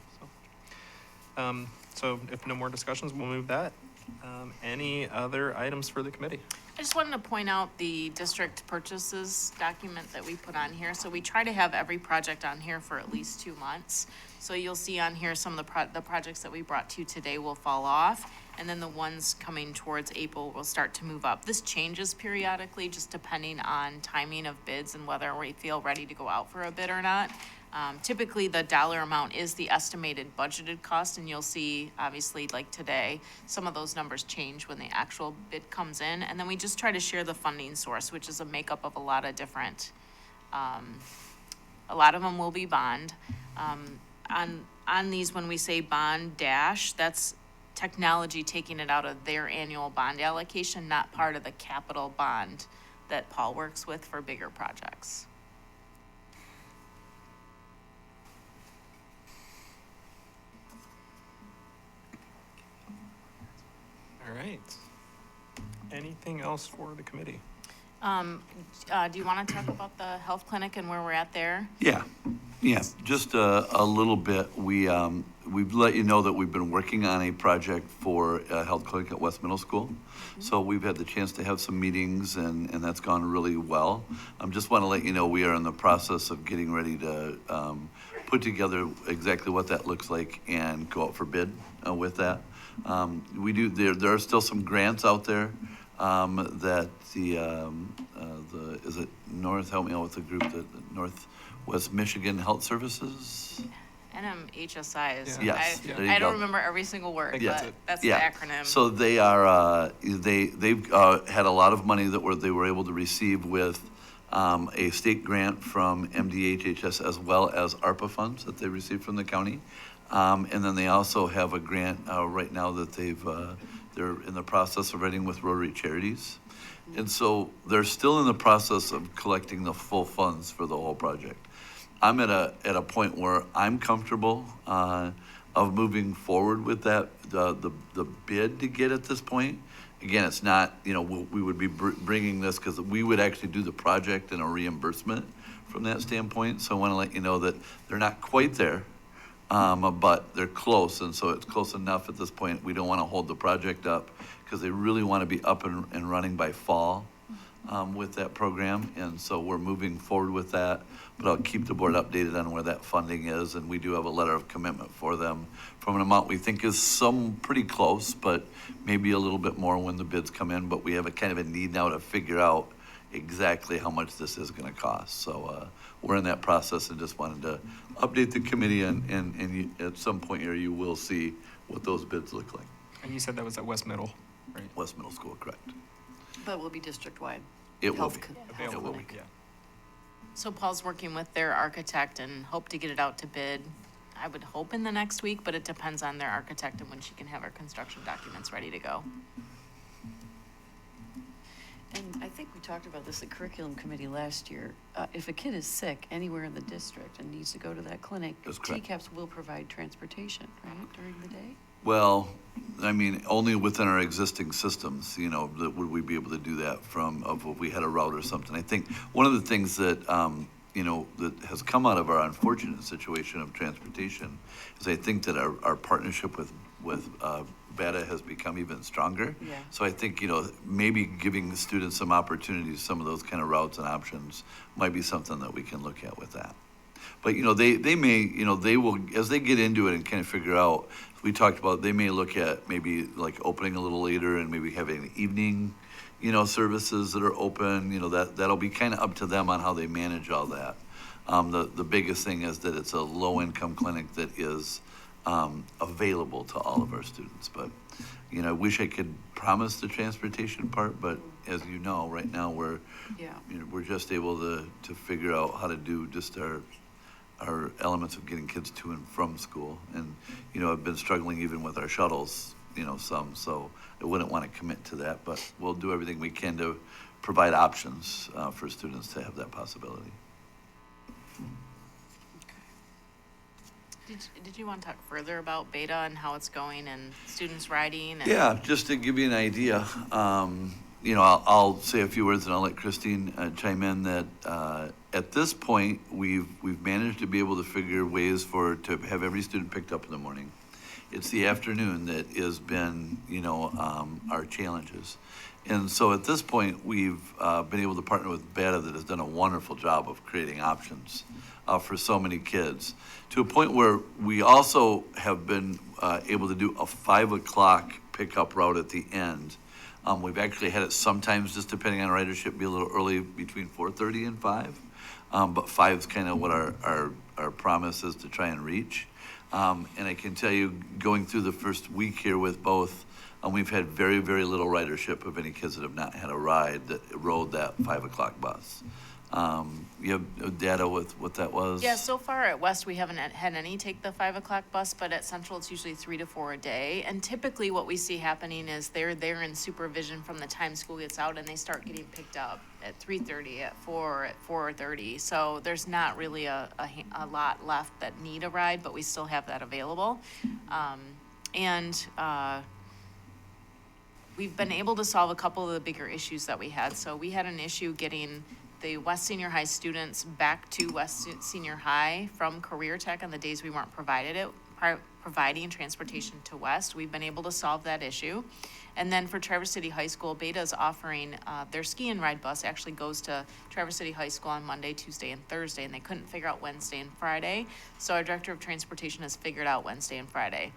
So if no more discussions, we'll move that. Any other items for the committee? I just wanted to point out the district purchases document that we put on here. So we try to have every project on here for at least 2 months. So you'll see on here some of the projects that we brought to you today will fall off. And then the ones coming towards April will start to move up. This changes periodically, just depending on timing of bids and whether we feel ready to go out for a bid or not. Typically, the dollar amount is the estimated budgeted cost, and you'll see, obviously, like today, some of those numbers change when the actual bid comes in. And then we just try to share the funding source, which is a makeup of a lot of different, a lot of them will be bond. On these, when we say bond dash, that's technology taking it out of their annual bond allocation, not part of the capital bond that Paul works with for bigger projects. All right. Anything else for the committee? Do you want to talk about the health clinic and where we're at there? Yeah, just a little bit. We've let you know that we've been working on a project for a health clinic at West Middle School. So we've had the chance to have some meetings, and that's gone really well. Just want to let you know we are in the process of getting ready to put together exactly what that looks like and go out for bid with that. There are still some grants out there that is it North, help me out with the group, the Northwest Michigan Health Services? NMHSI is. Yes, I- there you I go. don't remember every single word, think that's but it. that's the Yeah. acronym. So they are, they've had a lot of money that they were able to receive with a state grant from MDHHS as well as ARPA funds that they received from the county. And then they also have a grant right now that they're in the process of writing with Rotary Charities. And so they're still in the process of collecting the full funds for the whole project. I'm at a point where I'm comfortable of moving forward with that, the bid to get at this point. Again, it's not, we would be bringing this because we would actually do the project and a reimbursement from that standpoint. So I want to let you know that they're not quite there, but they're close. And so it's close enough at this point. We don't want to hold the project up because they really want to be up and running by fall with that program. And so we're moving forward with that. But I'll keep the board updated on where that funding is, and we do have a letter of commitment for them from an amount we think is pretty close, but maybe a little bit more when the bids come in, but we have a kind of a need now to figure out exactly how much this is gonna cost. So, we're in that process and just wanted to update the committee and at some point here, you will see what those bids look like. And you said that was at West Middle, right? West Middle School, correct? But will be district-wide. It will Health be. co- Available, health will be. clinic. yeah. So Paul's working with their architect and hope to get it out to bid, I would hope in the next week, but it depends on their architect and when she can have her construction documents ready to go. And I think we talked about this at curriculum committee last year. If a kid is sick anywhere in the district and needs to go to that clinic, That's correct. TCAPS will provide transportation, right, during the day? Well, I mean, only within our existing systems, that would we be able to do that if we had a route or something. I think one of the things that, that has come out of our unfortunate situation of transportation is I think that our partnership with BATA has become even stronger. Yeah. So I think, maybe giving the students some opportunities, some of those kind of routes and options might be something that we can look at with that. But, they may, they will, as they get into it and kind of figure out, we talked about, they may look at maybe like opening a little later and maybe having evening, services that are open, that'll be kind of up to them on how they manage all that. The biggest thing is that it's a low-income clinic that is available to all of our students. But, I wish I could promise the transportation part, but as you know, right now, we're just able to figure out how to do just our elements of getting kids to and from school. And, I've been struggling even with our shuttles, some, so I wouldn't want to commit to that, but we'll do everything we can to provide options for students to have that possibility. Did you want to talk further about Beta and how it's going and students riding? And Yeah, just to give you an idea, I'll say a few words and I'll let Christine chime in that at this point, we've managed to be able to figure ways to have every student picked up in the morning. It's the afternoon that has been, our challenges. And so at this point, we've been able to partner with BATA that has done a wonderful job of creating options for so many kids, to a point where we also have been able to do a 5 o'clock pickup route at the end. We've actually had it sometimes, just depending on ridership, be a little early between 4:30 and 5. But 5 is kind of what our promise is to try and reach. And I can tell you, going through the first week here with both, we've had very, very little ridership of any kids that have not had a ride that rode that 5 o'clock bus. You have data with what that was? Yeah, so far at West, we haven't had any take the 5 o'clock bus, but at Central, it's usually 3 to 4 a day. And typically what we see happening is they're there in supervision from the time school gets out and they start getting picked up at 3:30, at 4, at 4:30. So there's not really a lot left that need a ride, but we still have that available. We've been able to solve a couple of the bigger issues that we had. So we had an issue getting the West Senior High students back to West Senior High from Career Tech on the days we weren't providing transportation to West. We've been able to solve that issue. And then for Traverse City High School, Beta is offering, their ski and ride bus actually goes to Traverse City High School on Monday, Tuesday, and Thursday, and they couldn't figure out Wednesday and Friday. So our Director of Transportation has figured out Wednesday and Friday.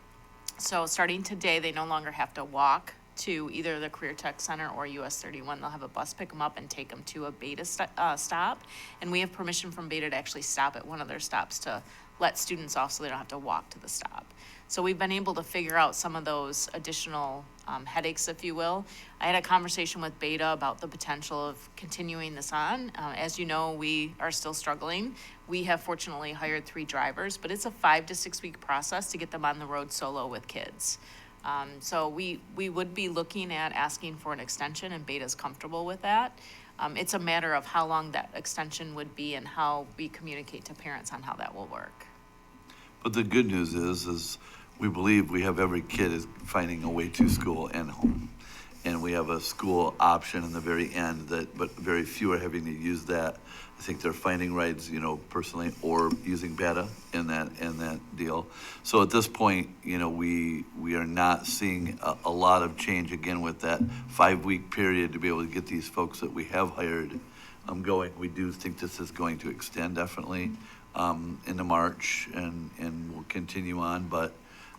So starting today, they no longer have to walk to either the Career Tech Center or US 31. They'll have a bus pick them up and take them to a Beta stop. And we have permission from Beta to actually stop at one of their stops to let students off so they don't have to walk to the stop. So we've been able to figure out some of those additional headaches, if you will. I had a conversation with Beta about the potential of continuing this on. As you know, we are still struggling. We have fortunately hired 3 drivers, but it's a 5 to 6 week process to get them on the road solo with kids. So we would be looking at asking for an extension, and Beta's comfortable with that. It's a matter of how long that extension would be and how we communicate to parents on how that will work. But the good news is we believe we have every kid is finding a way to school and home. And we have a school option in the very end but very few are having to use that. I think they're finding rides, personally, or using Beta in that deal. So at this point, we are not seeing a lot of change again with that 5-week period to be able to get these folks that we have hired going. We do think this is going to extend definitely into March and will continue on. But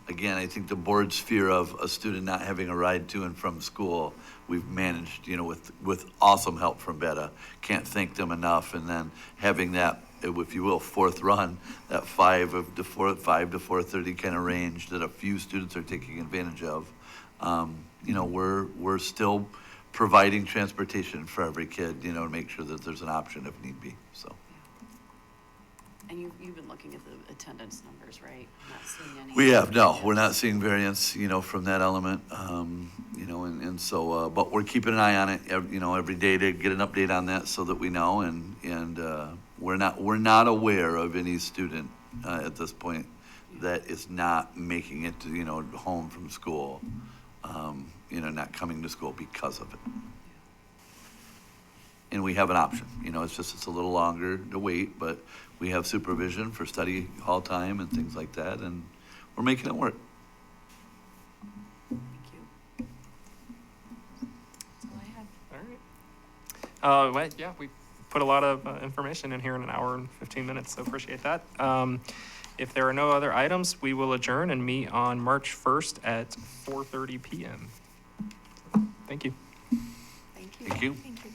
again, I think the board's fear of a student not having a ride to and from school, we've managed, with awesome help from Beta. Can't thank them enough. And then having that, if you will, fourth run, that 5 to 4:30 kind of range that a few students are taking advantage of. We're still providing transportation for every kid, to make sure that there's an option if need be, so. And you've been looking at the attendance numbers, right? Not seeing any. We have, no, we're not seeing variance, from that element, and so, but we're keeping an eye on it, every day to get an update on that so that we know, and we're not aware of any student, at this point that is not making it to, home from school, not coming to school because of it. And we have an option, it's a little longer to wait, but we have supervision for study hall time and things like that, and we're making it work. Thank you. That's all I have. All right. Well, yeah, we put a lot of information in here in an hour and 15 minutes, so appreciate that. If there are no other items, we will adjourn and meet on March 1st at 4:30 p.m. Thank you. Thank you. Thank you. Thank you.